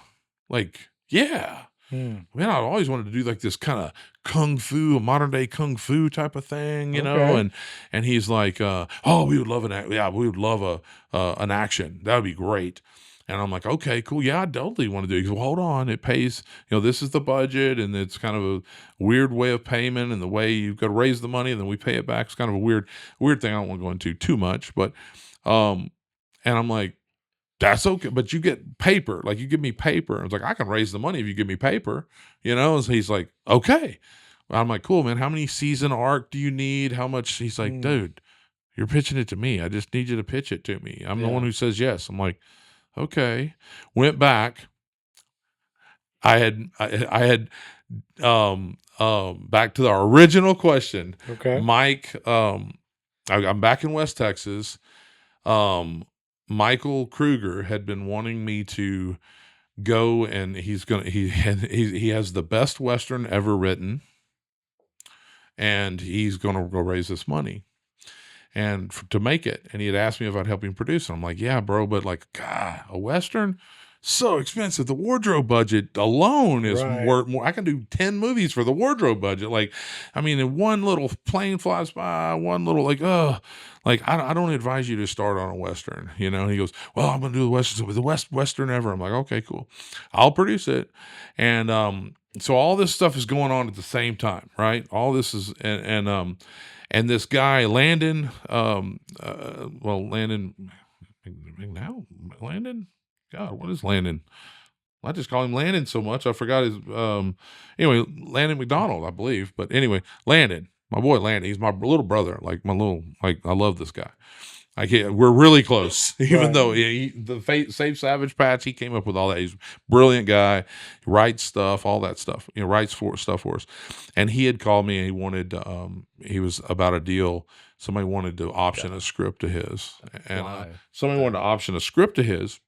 Man, I always wanted to do this kind of kung fu, modern day kung fu type of thing, and he's like, oh, we would love we would love an action. That would be great. And I'm like, okay, cool. Yeah, I totally want to do it. He goes, well, hold on. It pays, this is the budget and it's kind of a weird way of payment and the way you've got to raise the money and then we pay it back. It's kind of a weird thing. I don't want to go into too much, but, and I'm like, that's okay, but you get paper. You give me paper. I was like, I can raise the money if you give me paper, So he's like, okay. I'm like, cool, man. How many season arc do you need? How much? He's like, dude, you're pitching it to me. I just need you to pitch it to me. I'm the one who says yes. I'm like, okay. Went back. I had back to our original question. Okay. Mike, I'm back in West Texas. Michael Kruger had been wanting me to go, and he has the best Western ever written, and he's going to go raise this money and to make it. And he had asked me if I'd help him produce it. I'm like, yeah, bro, but God, a Western, so expensive. The wardrobe budget alone is worth more. I can do 10 movies for the wardrobe budget. One little plane flies by, one little I don't advise you to start on a Western, And he goes, well, I'm going to do the Western, the best Western ever. I'm like, okay, cool. I'll produce it. And so all this stuff is going on at the same time, right? All this is, and this guy, Landon, Landon, God, what is Landon? I just call him Landon so much. I forgot his, anyway, Landon McDonald, I believe. But anyway, Landon, my boy Landon, he's my little brother. I love this guy. We're really close, even though the Saved Savage patch, he came up with all that. He's a brilliant guy, he writes stuff, all that stuff, writes stuff for us. And he had called me and he wanted, he was about a deal. Somebody wanted to option a script to his. And somebody wanted to option a script to his.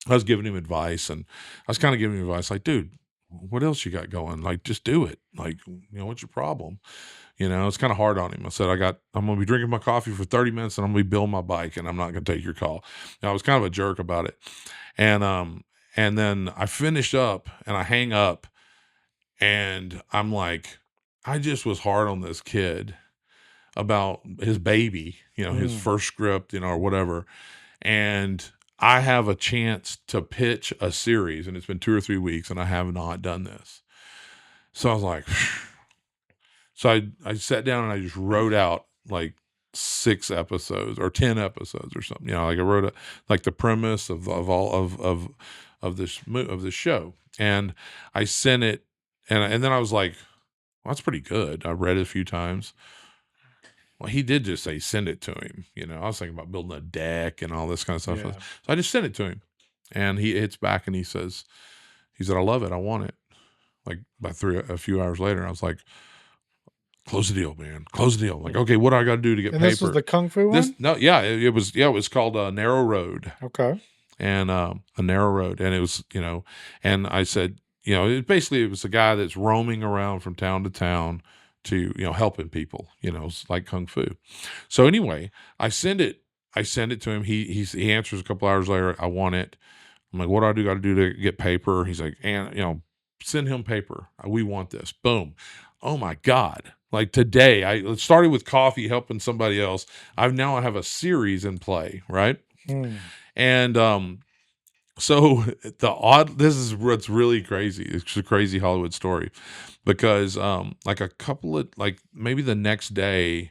I was giving him advice, and I was kind of giving him advice like, dude, what else you got going? Just do it. What's your problem? It's kind of hard on him. I said, I'm going to be drinking my coffee for 30 minutes and I'm going to be building my bike and I'm not going to take your call. I was kind of a jerk about it. And And then I finish up and I hang up and I'm like, I just was hard on this kid about his baby, his first script, or whatever. And I have a chance to pitch a series, and it's been 2 or 3 weeks, and I have not done this. So I was like, so I sat down and I just wrote out like 6 episodes or 10 episodes or something. Like I wrote like the premise of all of this show, and I sent it, and then I was like, well, that's pretty good. I read it a few times. Well, he did just say send it to him. I was thinking about building a deck and all this kind of stuff. Yeah. So I just sent it to him, and he hits back and he said, I love it. I want it. Like a few hours later, I was like, close the deal, man. Close the deal. I'm like, okay, what do I got to do to get paper? This was the Kung Fu one? It was called Narrow Road. Okay. And a narrow road. And it was, and I said, it was a guy that's roaming around from town to town to, helping people, like Kung Fu. So anyway, I send it to him. He answers a couple hours later. I want it. I'm like, what do I got to do to get paper? He's like, and send him paper. We want this. Boom. Oh my God. Like today, I started with coffee, helping somebody else. I have a series in play. Right. And, so this is what's really crazy. It's a crazy Hollywood story because, like maybe the next day,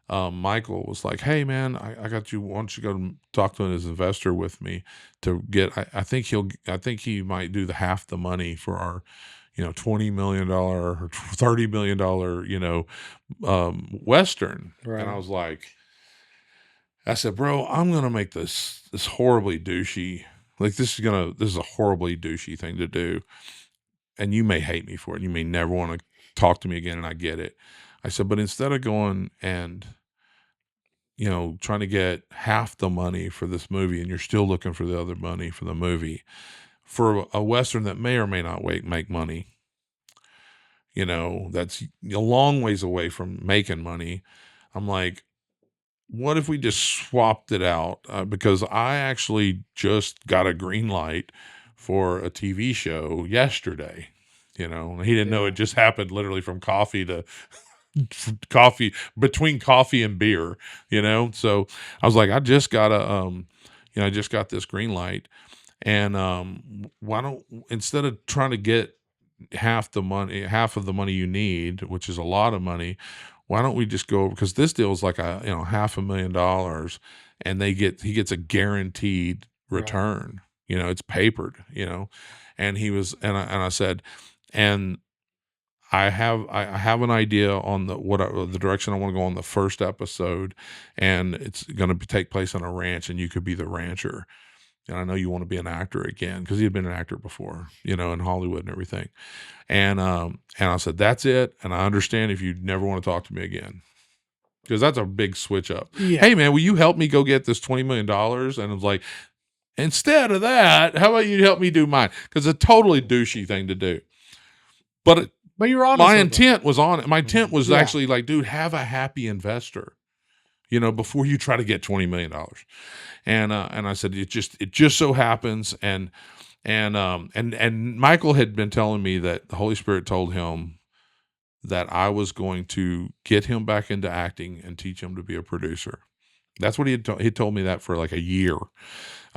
Michael was like, hey man, I got you. Why don't you go talk to his investor with me to get, I think he might do half the money for our, $20 million or $30 million, Western. Right. And I was like, I said, bro, I'm going to make this horribly douchey. Like this is a horribly douchey thing to do. And you may hate me for it. You may never want to talk to me again. And I get it. I said, but instead of going and, trying to get half the money for this movie, and you're still looking for the other money for the movie, for a Western that may or may not make money, that's a long ways away from making money. I'm like, what if we just swapped it out? Because I actually just got a green light for a TV show yesterday. He didn't know it just happened literally from coffee to coffee, between coffee and beer, So I was like, I just got I just got this green light. And why don't, instead of trying to get half of the money you need, which is a lot of money, why don't we just go, because this deal is like $500,000 and he gets a guaranteed return, it's papered, and he was, and I said, and I have an idea on the direction I want to go on the first episode, and it's going to take place on a ranch, and you could be the rancher. And I know you want to be an actor again, because he had been an actor before, in Hollywood and everything. And I said, that's it. And I understand if you never want to talk to me again, because that's a big switch up. Yeah. Hey man, will you help me go get this $20 million? And it was like, instead of that, how about you help me do mine? Because it's a totally douchey thing to do. But you were honest. My intent was on it. My intent was Yeah. actually like, dude, have a happy investor, before you try to get $20 million. And I said, it just so happens. And Michael had been telling me that the Holy Spirit told him that I was going to get him back into acting and teach him to be a producer. That's what he told me that for like a year,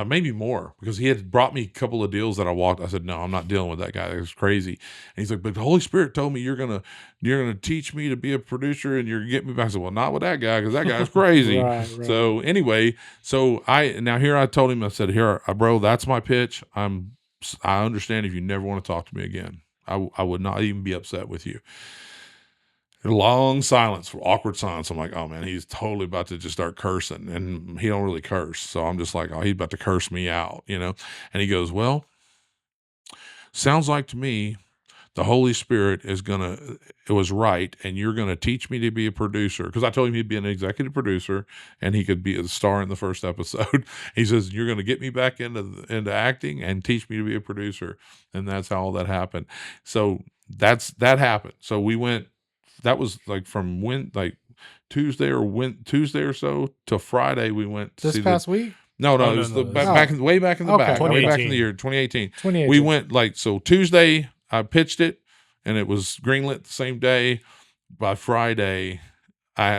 maybe more, because he had brought me a couple of deals that I walked. I said, no, I'm not dealing with that guy. It's crazy. And he's like, but the Holy Spirit told me you're gonna teach me to be a producer and you're gonna get me back. I said, well, not with that guy, because that guy's crazy. Right. So anyway, I told him, I said, here, bro, that's my pitch. I understand if you never want to talk to me again. I would not even be upset with you. Long silence, awkward silence. I'm like, oh man, he's totally about to just start cursing, and he don't really curse. So I'm just like, oh, he's about to curse me out, And he goes, well, sounds like to me, the Holy Spirit it was right, and you're gonna teach me to be a producer, because I told him he'd be an executive producer and he could be a star in the first episode. He says, you're gonna get me back into acting and teach me to be a producer, and that's how all that happened. So that happened. So we went. That was like from Tuesday or so to Friday. We went to this past week. No, Oh, it was no, the this is- way back in the Okay, back, way back in the 2018. year 2018. 2018. We went so Tuesday I pitched it, and it was greenlit the same day. By Friday,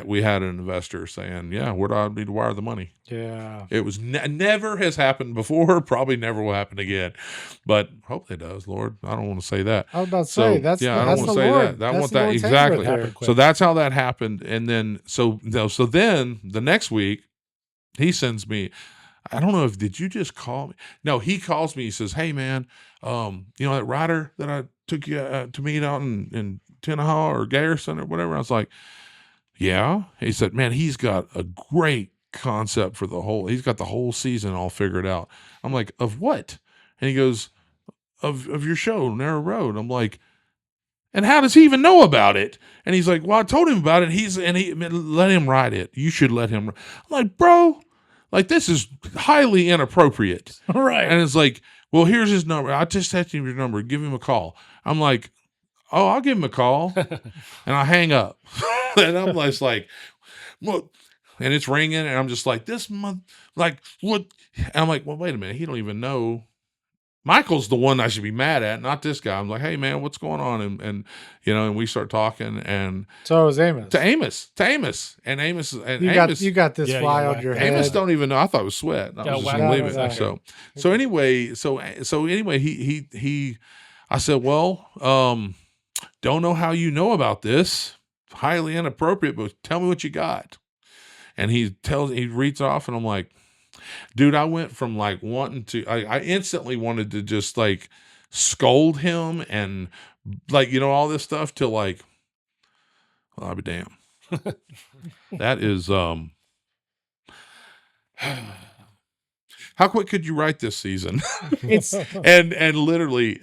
we had an investor saying, "Yeah, where do I need to wire the money?" Yeah. It was never has happened before, probably never will happen again, but hopefully it does. Lord, I don't want to say that. I was about to So, say that's yeah, the, I don't that's want the to say Lord. that. I That's want the that Lord's hand exactly. right there. Happened quick. So that's how that happened, and then so then the next week he sends me. I don't know if did you just call me? No, he calls me. He says, "Hey man, that rider that I took you to meet out in Tenaha or Garrison or whatever." I was like, "Yeah." He said, "Man, he's got a great concept for he's got the whole season all figured out." I'm like, "Of what?" And he goes, "Of your show, Narrow Road." I'm like, "And how does he even know about it?" And he's like, "Well, I told him about it. He let him ride it. You should let him." I'm like, "Bro, like this is highly inappropriate." Right. And it's like, "Well, here's his number. I just texted him your number. Give him a call." I'm like, "Oh, I'll give him a call." And I hang up. And I'm just like, "What?" And it's ringing, and I'm just like, "This month, like what?" And I'm like, "Well, wait a minute. He don't even know. Michael's the one I should be mad at, not this guy." I'm like, "Hey man, what's going on?" And we start talking, and So it was Amos. to Amos, and Amos, You got this Yeah, fly yeah, on your right. head. Amos don't even know. I thought it was sweat. I Yeah, was just whack. gonna No, leave no, it. no. So anyway, he. I said, "Well, don't know how you know about this. Highly inappropriate, but tell me what you got." And he reads off, and I'm like, "Dude, I went from like wanting to, I instantly wanted to just like scold him and like, all this stuff to like, well, I'll be damned." That is, how quick could you write this season? It's and literally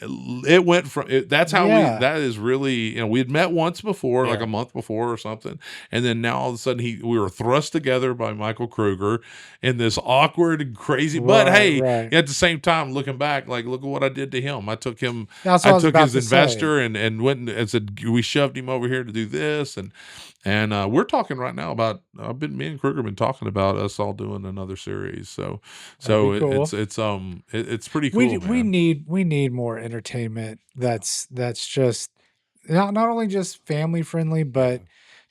it went from that's how Yeah. that is really, we had met once before, like Yeah. a month before or something, and then now all of a sudden we were thrust together by Michael Kruger in this awkward and crazy, but Right, hey, right. at the same time looking back, like, look at what I did to him. I took him, That's what I I was took about his to investor and went and said, we shoved him over here to do this, and we're talking right now about me and Kruger have been talking about us all doing another series. So That'd be cool. it's pretty cool. we man. need more entertainment that's just not only just family friendly, but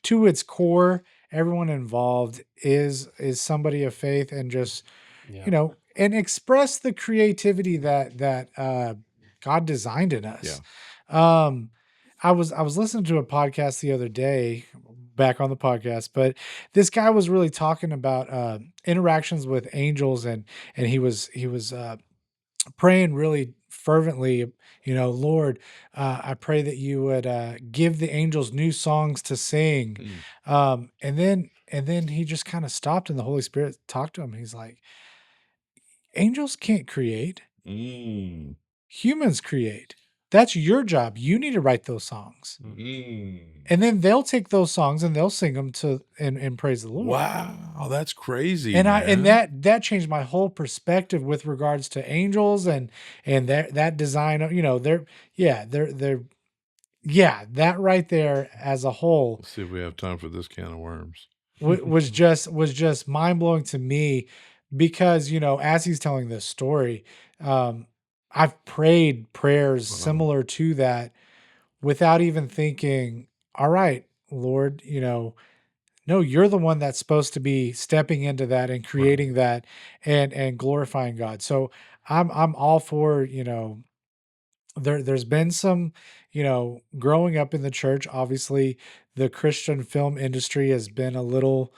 to its core, everyone involved is somebody of faith and just Yeah. and express the creativity that God designed in us. I was listening to a podcast the other day, back on the podcast, but this guy was really talking about interactions with angels, and he was praying really fervently, Lord, I pray that you would give the angels new songs to sing. And then he just kind of stopped, and the Holy Spirit talked to him. He's like, angels can't create, Mm. humans create. That's your job. You need to write those songs. Mm. And then they'll take those songs and they'll sing them and praise the Lord. Wow, that's crazy. And man. that changed my whole perspective with regards to angels and that design. That right there as a whole Let's see if we have time for this can of worms. was just mind blowing to me, because as he's telling this story, I've prayed prayers similar to that without even thinking, all right, Lord, no, you're the one that's supposed to be stepping into that and creating that and glorifying God. So I'm all for, there's been some, growing up in the church, obviously the Christian film industry has been a little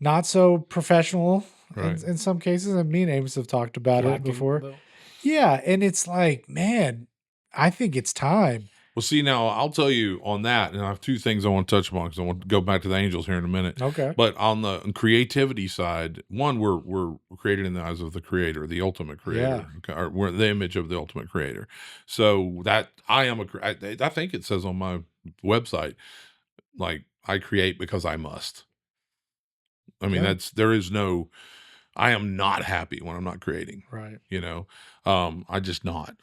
not so professional Right. in some cases. And me and Amos have talked about it Lacking, before. though. Yeah. And it's like, man, I think it's time. Well, see, now I'll tell you on that, and I have two things I want to touch upon because I want to go back to the angels here in a minute. Okay. But on the creativity side, one, we're created in the eyes of the Creator, the ultimate Creator. Okay, or we're the image of the ultimate Creator. So that I think it says on my website, like, I create because I must. I mean, Yeah. I am not happy when I'm not creating. Right. I just not.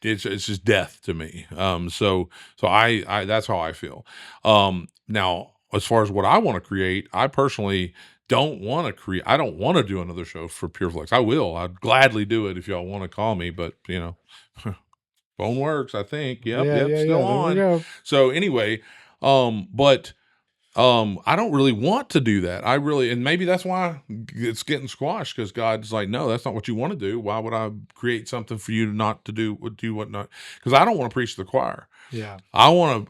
It's just death to me. So I that's how I feel. Now, as far as what I want to create, I personally don't want to create. I don't want to do another show for PureFlix. I will. I'd gladly do it if y'all want to call me. But phone works. I think. Yep. Yeah, Yep. yeah, Still yeah. There we on. go. So anyway, but I don't really want to do that. And maybe that's why it's getting squashed, because God's like, no, that's not what you want to do. Why would I create something for you not to do what not? Because I don't want to preach to the choir. Yeah. I want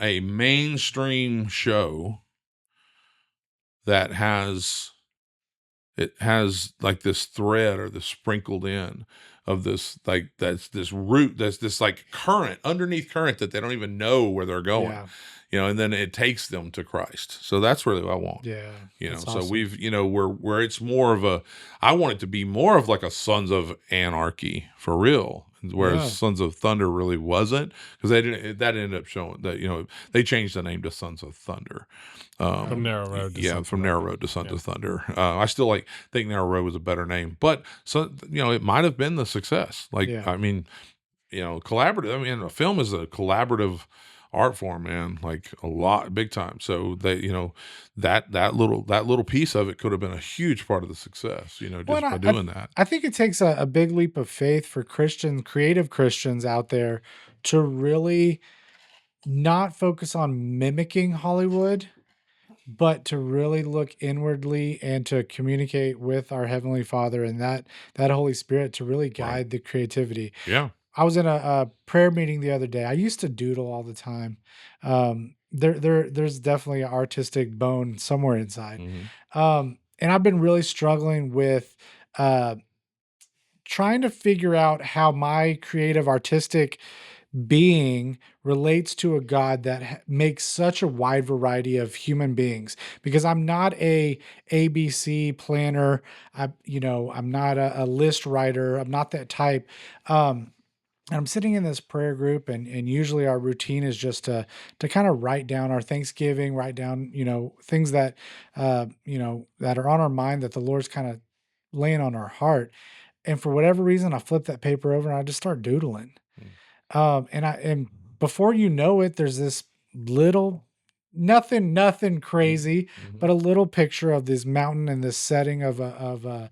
a mainstream show that has like this thread or this sprinkled in of this, like, that's this root, that's this like underneath current that they don't even know where they're going. Yeah. And then it takes them to Christ. So that's really what I want. Yeah. That's So awesome. we've, where it's more of I want it to be more of like a Sons of Anarchy for real. Whereas Sons of Thunder really wasn't, because that ended up showing that, they changed the name to Sons of Thunder. From Narrow Road to Sons from of Narrow Thunder. Road to Sons of Thunder. I still think Narrow Road was a better name, but it might have been the success. I mean, collaborative. I mean, a film is a collaborative art form, man, like a lot, big time. So they, that little piece of it could have been a huge part of the success, just by doing that. I think it takes a big leap of faith for creative Christians out there to really not focus on mimicking Hollywood, but to really look inwardly and to communicate with our Heavenly Father and that Holy Spirit to really guide the creativity. Yeah. I was in a prayer meeting the other day. I used to doodle all the time. There's definitely an artistic bone somewhere inside. Mm-hmm. And I've been really struggling with trying to figure out how my creative artistic being relates to a God that makes such a wide variety of human beings, because I'm not a ABC planner. I'm not a list writer. I'm not that type. And I'm sitting in this prayer group, and usually our routine is just to kind of write down our Thanksgiving, write down, things that, that are on our mind that the Lord's kind of laying on our heart. And for whatever reason, I flip that paper over and I just start doodling. And before you know it, there's this little, nothing crazy, but a little picture of this mountain and this setting of a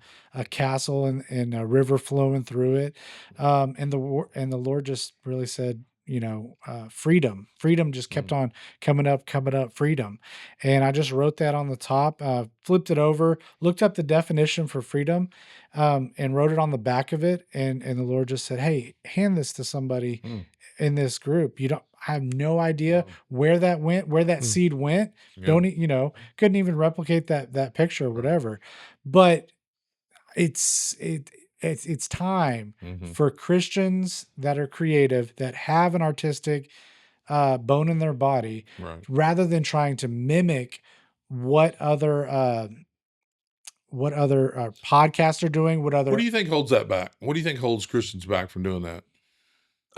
castle and a river flowing through it. And the Lord just really said, freedom just kept on coming up, freedom. And I just wrote that on the top, flipped it over, looked up the definition for freedom, and wrote it on the back of it. And the Lord just said, hey, hand this to somebody in this group. I have no idea where that went, where that seed went. Yeah. Couldn't even replicate that picture or whatever. But it's time for Christians that are creative, that have an artistic bone in their body, rather than trying to mimic what other podcasts are doing. What do you think holds that back? What do you think holds Christians back from doing that?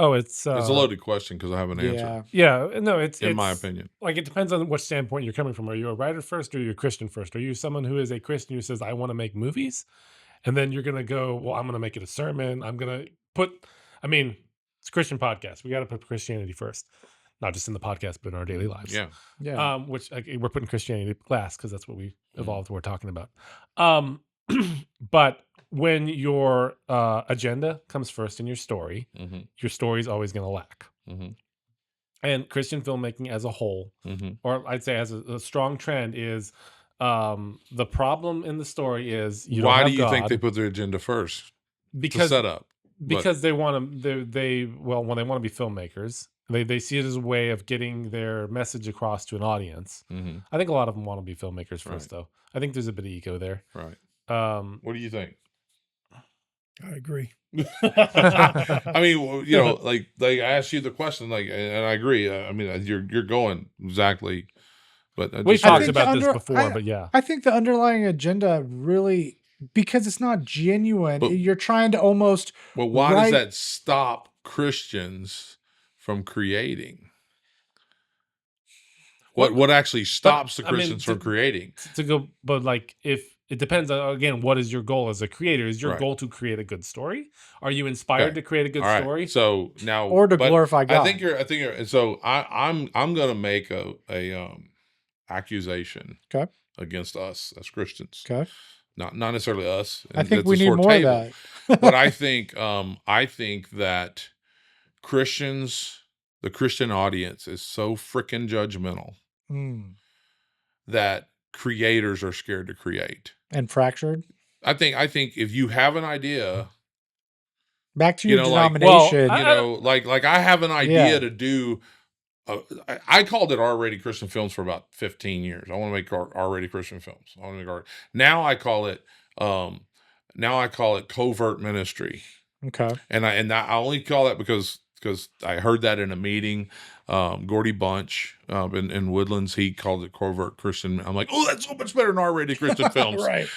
Oh, it's a loaded question because I have an answer. Yeah, no, it's in my opinion. Like, it depends on what standpoint you're coming from. Are you a writer first, or are you a Christian first? Are you someone who is a Christian who says, I want to make movies? And then you're going to go, well, I'm going to make it a sermon. I'm going to it's a Christian podcast. We got to put Christianity first, not just in the podcast, but in our daily lives. Yeah. Yeah. Which we're putting Christianity last because that's what we evolved. We're talking about. But when your agenda comes first in your story is always going to lack. And Christian filmmaking as a whole, or I'd say as a strong trend, is the problem in the story is why do you think they put their agenda first? Because set up. Because they want to. When they want to be filmmakers, they see it as a way of getting their message across to an audience. I think a lot of them want to be filmmakers first, though. I think there's a bit of ego there. Right. What do you think? I agree. I mean, like I asked you the question, and I agree. I mean, you're going exactly. But we talked about this before, but yeah, I think the underlying agenda really, because it's not genuine. You're trying to almost. Well, why does that stop Christians from creating? What actually stops the Christians from creating? If it depends on, again, what is your goal as a creator? Is your goal to create a good story? Are you inspired to create a good story? So now, or to glorify God? I think you're. So I'm gonna make a accusation. Okay. against us as Christians. Okay. Not necessarily us. I think we need more of that. But I think that Christians, the Christian audience, is so freaking judgmental that creators are scared to create and fractured. I think if you have an idea, back to your denomination, like I have an idea to do. I called it R-rated Christian films for about 15 years. I want to make R-rated Christian films. Now I call it covert ministry. Okay. And I only call that because I heard that in a meeting. Gordy Bunch in Woodlands, he called it covert Christian. I'm like, oh, that's so much better than R-rated Christian films. Right.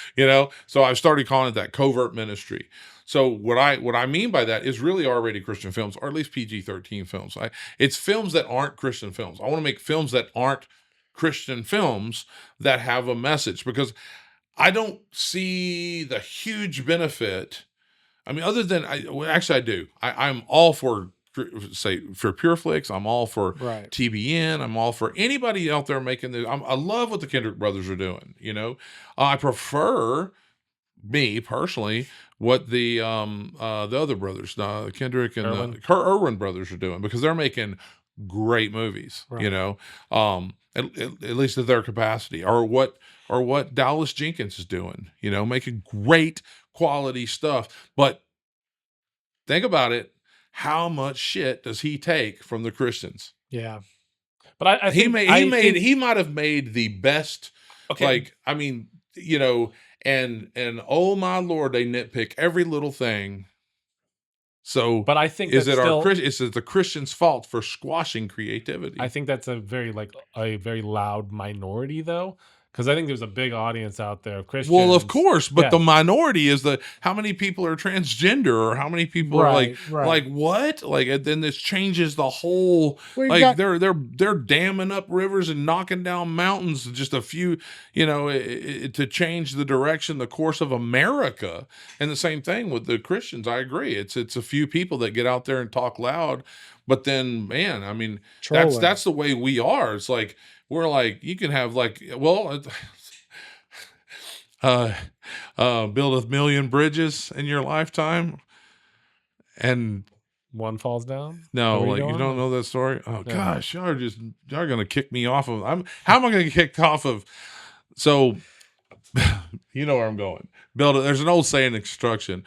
So I started calling it that covert ministry. So what I mean by that is really R-rated Christian films, or at least PG-13 films. It's films that aren't Christian films. I want to make films that aren't Christian films that have a message, because I don't see the huge benefit. I mean, other than I do. I'm all for PureFlix. I'm all for TBN. I'm all for anybody out there making I love what the Kendrick brothers are doing. I prefer, me personally, what the other brothers, Kendrick and the Irwin brothers are doing, because they're making great movies. Right. At least at their capacity, or what Dallas Jenkins is doing. Making great quality stuff. But think about it. How much shit does he take from the Christians? Yeah. But I think he might have made the best. Okay. And oh my Lord, they nitpick every little thing. So, but I think is it the Christians' fault for squashing creativity? I think that's a very loud minority, though. Because I think there's a big audience out there of Christians. Well, of course, but the minority is how many people are transgender, or how many people are like what? And then this changes the whole. They're damming up rivers and knocking down mountains. Just a few, to change the course of America. And the same thing with the Christians. I agree. It's a few people that get out there and talk loud, but then, man, I mean, that's the way we are. It's like. We're like, you can have build 1 million bridges in your lifetime, and one falls down. No, you don't know that story. Oh gosh, y'all are gonna kick me off of. How am I gonna get kicked off of? So, you know where I'm going. There's an old saying in construction: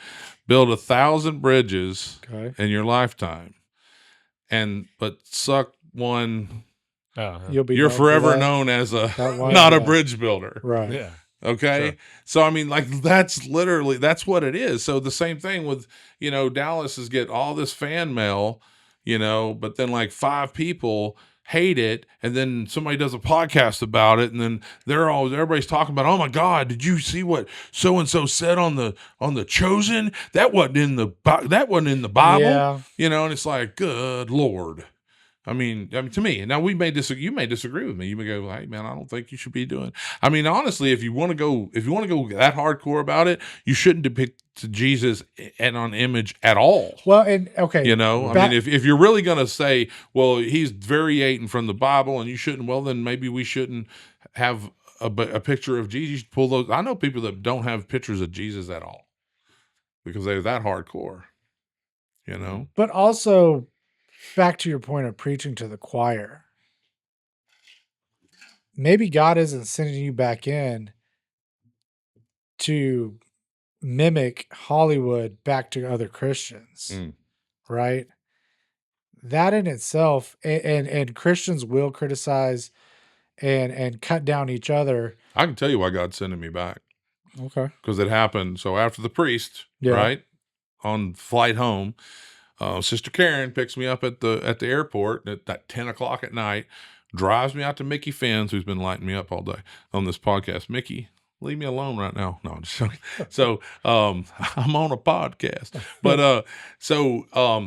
build 1,000 bridges in your lifetime, but suck one. You're forever known as not a bridge builder. Right. Yeah. Okay. Sure. So, I mean, that's what it is. So the same thing with, Dallas is get all this fan mail, but then 5 people hate it. And then somebody does a podcast about it. And then everybody's talking about, oh my God, did you see what so-and-so said on the Chosen? That wasn't in the Bible. Yeah. And it's like, good Lord. I mean, to me, now you may disagree with me. You may go, hey man, I don't think you should be doing. I mean, honestly, if you want to go that hardcore about it, you shouldn't depict Jesus and on image at all. Well, and okay, I mean, if you're really going to say, well, he's variating from the Bible and you shouldn't, well, then maybe we shouldn't have a picture of Jesus. Pull those. I know people that don't have pictures of Jesus at all because they're that hardcore. But also, back to your point of preaching to the choir. Maybe God isn't sending you back in to mimic Hollywood back to other Christians, right? That in itself, and Christians will criticize and cut down each other. I can tell you why God's sending me back. Okay. Because it happened. So after the priest, right, on flight home, Sister Karen picks me up at the airport at 10 o'clock at night, drives me out to Mickey Finn's, who's been lighting me up all day on this podcast. Mickey, leave me alone right now. No, I'm just joking. So, I'm on a podcast, but,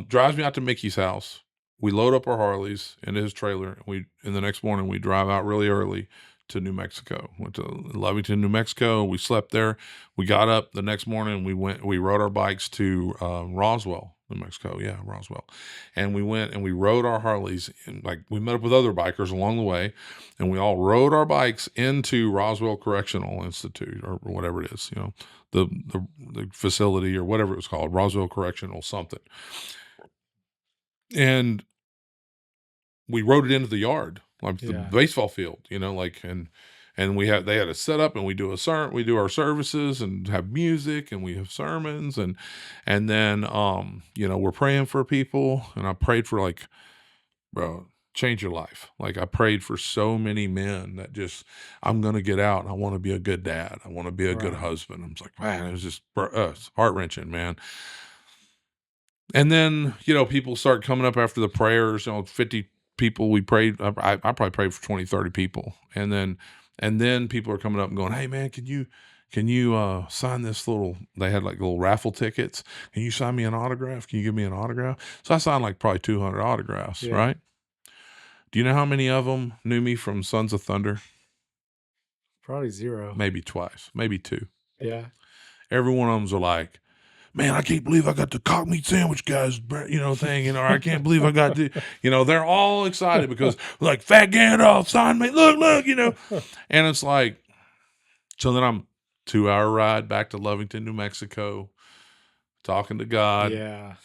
drives me out to Mickey's house. We load up our Harleys into his trailer. And the next morning we drive out really early to New Mexico. Went to Lovington, New Mexico. We slept there. We got up the next morning. We rode our bikes to Roswell, New Mexico. Yeah, Roswell. And we went and we rode our Harleys, and like we met up with other bikers along the way, and we all rode our bikes into Roswell Correctional Institute or whatever it is, the facility or whatever it was called, Roswell Correctional something. And we rode it into the yard, like the baseball field, and they had a setup, and we do our services and have music, and we have sermons, and then we're praying for people, and I prayed for, like, bro, change your life. Like, I prayed for so many men that just, I'm gonna get out and I want to be a good dad, I want to be a good husband. I'm just like, man, it was just heart-wrenching, man. And then people start coming up after the prayers, 50 people we prayed. I probably prayed for 20, 30 people. And then people are coming up and going, hey man, can you sign this they had like little raffle tickets. Can you sign me an autograph? Can you give me an autograph? So I signed like probably 200 autographs, right? Do you know how many of them knew me from Sons of Thunder? Probably 0. Maybe twice, maybe 2. Yeah. Every one of them's are like, man, I can't believe I got the cock meat sandwich guys, thing, or I can't believe I got the, they're all excited because like, Fat Gandalf, sign me, look, and it's like, so then I'm 2-hour ride back to Lovington, New Mexico, talking to God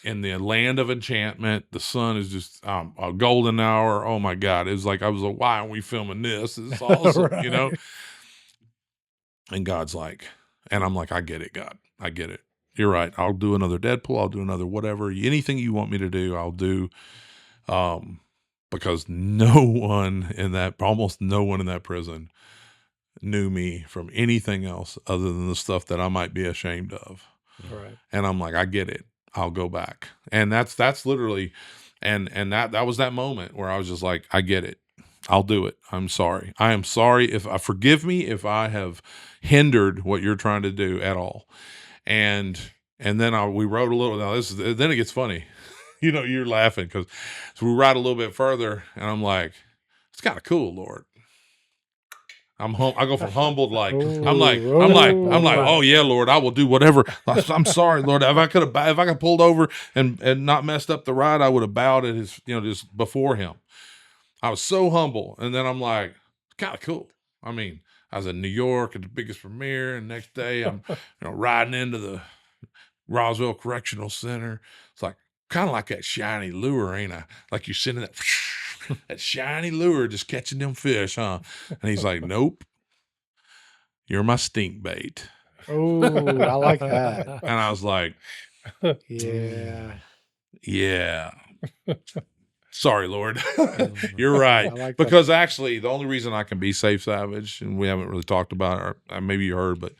in the land of enchantment. The sun is just a golden hour. Oh my God. It was like, I was like, why aren't we filming this? This is awesome, And God's like, and I'm like, I get it, God. I get it. You're right. I'll do another Deadpool. I'll do another whatever. Anything you want me to do, I'll do. Because almost no one in that prison knew me from anything else other than the stuff that I might be ashamed of. Right. And I'm like, I get it. I'll go back. And that's literally, and that was that moment where I was just like, I get it. I'll do it. I'm sorry. I am sorry forgive me if I have hindered what you're trying to do at all. And then we rode a little. Now then it gets funny. You're laughing because we ride a little bit further, and I'm like, it's kind of cool, Lord. I go from humbled, like I'm like, oh yeah, Lord, I will do whatever. I'm sorry, Lord. If I could pulled over and not messed up the ride, I would have bowed at his, just before him. I was so humble, and then I'm like, kind of cool. I mean, I was in New York at the biggest premiere, and next day I'm riding into the Roswell Correctional Center. It's like kind of like that shiny lure, ain't I? Like you're sitting that shiny lure just catching them fish, huh? And he's like, nope, you're my stink bait. Oh, I like that. And I was like, yeah. Sorry, Lord. You're right. Like because actually, the only reason I can be Saved Savage, and we haven't really talked about it, or maybe you heard, but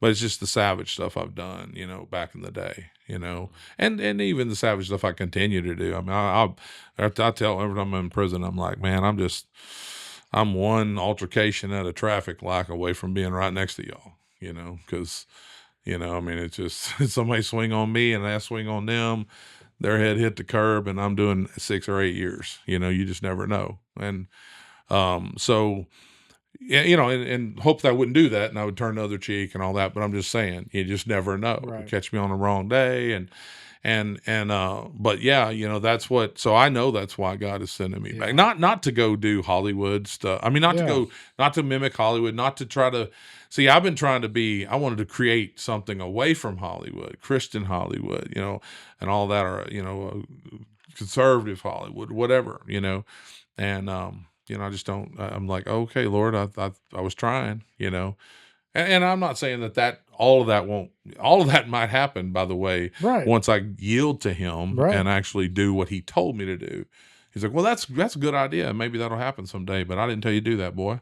it's just the savage stuff I've done, back in the day, and even the savage stuff I continue to do. I mean, I tell every time I'm in prison, I'm like, man, I'm one altercation at a traffic light away from being right next to y'all, because, I mean, it's just somebody swing on me and I swing on them. Their head hit the curb, and I'm doing 6 or 8 years. You just never know. And so, and hope that I wouldn't do that, and I would turn the other cheek and all that. But I'm just saying, you just never know. Right. Catch me on the wrong day, but yeah, that's what. So I know that's why God is sending me back. Not to go do Hollywood stuff. I mean, not to mimic Hollywood, not to try to. See, I've been trying to I wanted to create something away from Hollywood, Christian Hollywood, and all that, or, conservative Hollywood, whatever, and, I just don't, I'm like, okay, Lord, I was trying, and I'm not saying that all of that might happen, by the way, once I yield to him and actually do what he told me to do. He's like, well, that's a good idea. Maybe that'll happen someday, but I didn't tell you to do that, boy.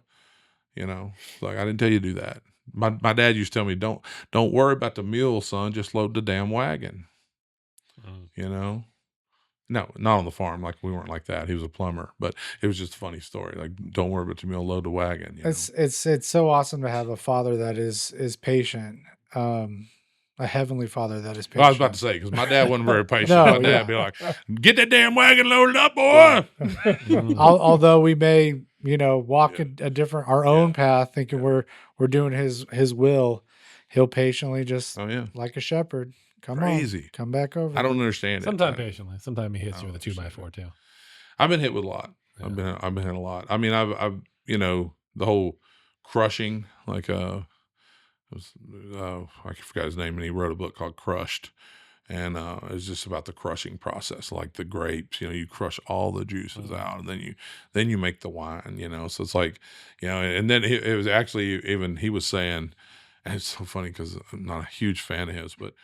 Like, I didn't tell you to do that. My dad used to tell me, don't worry about the mule, son. Just load the damn wagon. No, not on the farm. Like, we weren't like that. He was a plumber, but it was just a funny story. Like, don't worry about the mule, load the wagon. It's so awesome to have a father that is patient. A hevenly father that is patient. Well, I was about to say, because my dad wasn't very patient. My dad would be like, get that damn wagon loaded up, boy. Although we may, walk our own path, thinking we're doing his will, he'll patiently just like a shepherd, Come Crazy. on. Come back over. I don't understand it. Sometimes patiently. Sometimes he hits I you with a don't understand 2x4 too. I've been hit with a lot. Yeah. I've been hit a lot. I mean, I've the whole crushing, like it was I forgot his name, and he wrote a book called Crushed, and it's just about the crushing process, like the grapes. You crush all the juices out, and then you make the wine. So it's like, and then it was actually even he was saying, and it's so funny because I'm not a huge fan of his, but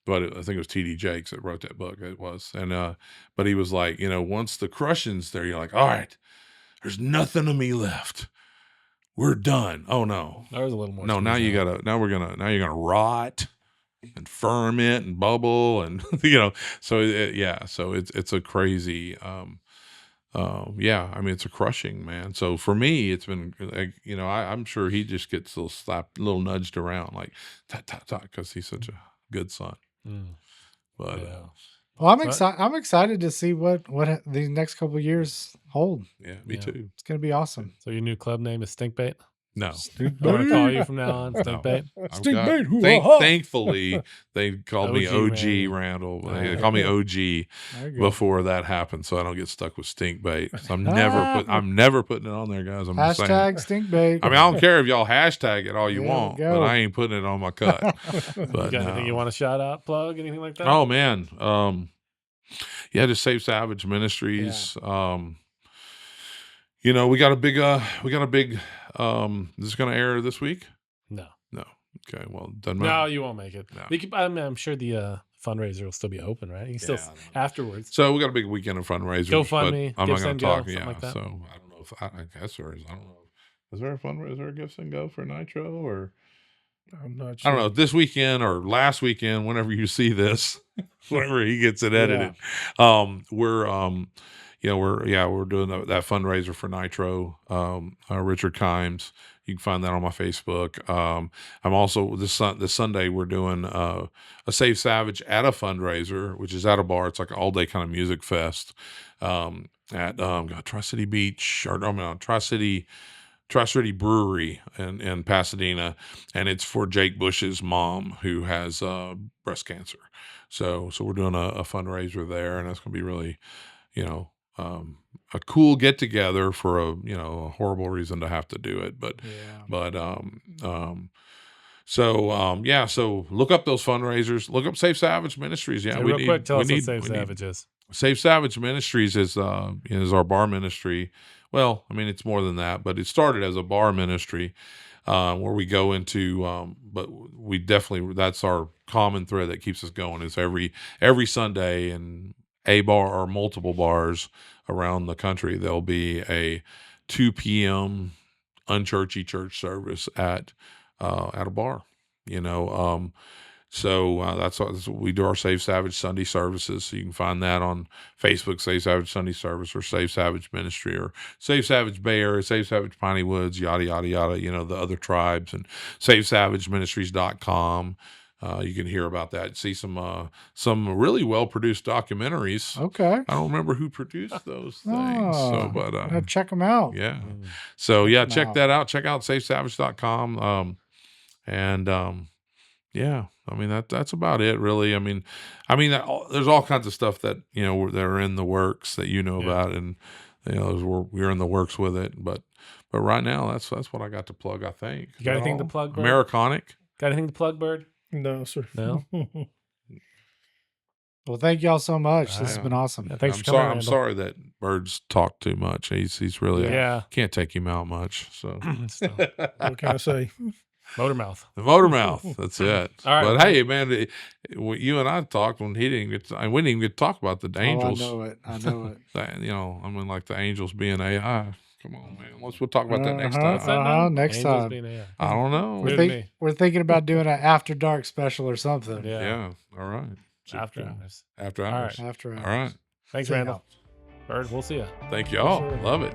I think it was T.D. Jakes that wrote that book. It was, and but he was like, once the crushing's there, you're like, all right, there's nothing of me left. We're done. Oh no, There was a little more. no. Now you're gonna rot and ferment and bubble and So it's a crazy. I mean, it's a crushing, man. So for me, it's been like, I'm sure he just gets a little slapped, a little nudged around, like because he's such a good son. But well, I'm excited to see what these next couple of years hold. yeah, me too. It's gonna be awesome. So your new club name is Stinkbait? No, I'm gonna call you from now on Stinkbait. Thankfully, they called me OG Randall. They call me OG before that happened, so I don't get stuck with Stinkbait. So I'm never putting it on there, guys. I'm just saying. Stinkbait. I mean, I don't care if y'all hashtag it all you want, but I ain't putting it on my cut. But You got anything you want to shout out, plug, anything like that? Oh man, just Saved Savage Ministries. Yeah. We got a big. Is this going to air this week? No. Okay. Well, doesn't matter. No, you won't make it. No. I'm sure the fundraiser will still be open, right? You can still afterwards. So we got a big weekend of fundraisers. GoFundMe. I'm not going to talk. Like that. So I don't know if I guess there is. I don't know. Is there a fundraiser, a Gifts and Go for Nitro, or I'm not sure. I don't know, this weekend or last weekend, whenever you see this, whenever he gets it edited, we're doing that fundraiser for Nitro. Richard Kimes. You can find that on my Facebook. I'm also this Sunday we're doing a Saved Savage at a fundraiser, which is at a bar. It's like an all day kind of music fest at Tri-City Beach Tri-City Brewery in Pasadena, and it's for Jake Bush's mom who has breast cancer. So we're doing a fundraiser there, and that's going to be really, a cool get together for a horrible reason to have to do it, so look up those fundraisers. Look up Saved Savage Ministries. Yeah, real quick, tell us what Saved Savage is. Saved Savage Ministries is our bar ministry. Well, I mean, it's more than that, but it started as a bar ministry where we go into, but we definitely, that's our common thread that keeps us going, is every Sunday in a bar or multiple bars around the country, there'll be a 2 p.m. unchurchy church service at a bar, So that's what we do, our Saved Savage Sunday services. So you can find that on Facebook, Saved Savage Sunday Service, or Saved Savage Ministry, or Saved Savage Bay Area, Saved Savage Piney Woods, yada, yada, yada, the other tribes, and SavedSavageMinistries.com. You can hear about that. See some really well-produced documentaries. Okay. I don't remember who produced those things. But check them out. Yeah. So check that out. Check out SavedSavage.com. I mean, that's about it, really. I mean, there's all kinds of stuff that that are in the works that about, and we're in the works with it. But right now, that's what I got to plug. I think. You got anything to plug, Byrd? Americonic. Got anything to plug, Byrd? No, sir. No. Well, thank y'all so much. This has been awesome. Yeah, thanks for coming. I'm sorry that Byrd's talked too much. He's really can't take him out much. So what can I say? Motor mouth. The motor mouth. That's it. All right, but hey, man, you and I talked when he didn't get. We didn't even get to talk about the angels. I know it. Like the angels being AI. Come on, man. We'll talk about that next time. Next Angels time. being AI. I don't know. We're thinking about doing an after dark special or something. Yeah. All right. After hours. After hours. After hours. All right. Thanks, See Randall. Byrd, we'll see you. Thank you all. Yes, sir. Love it.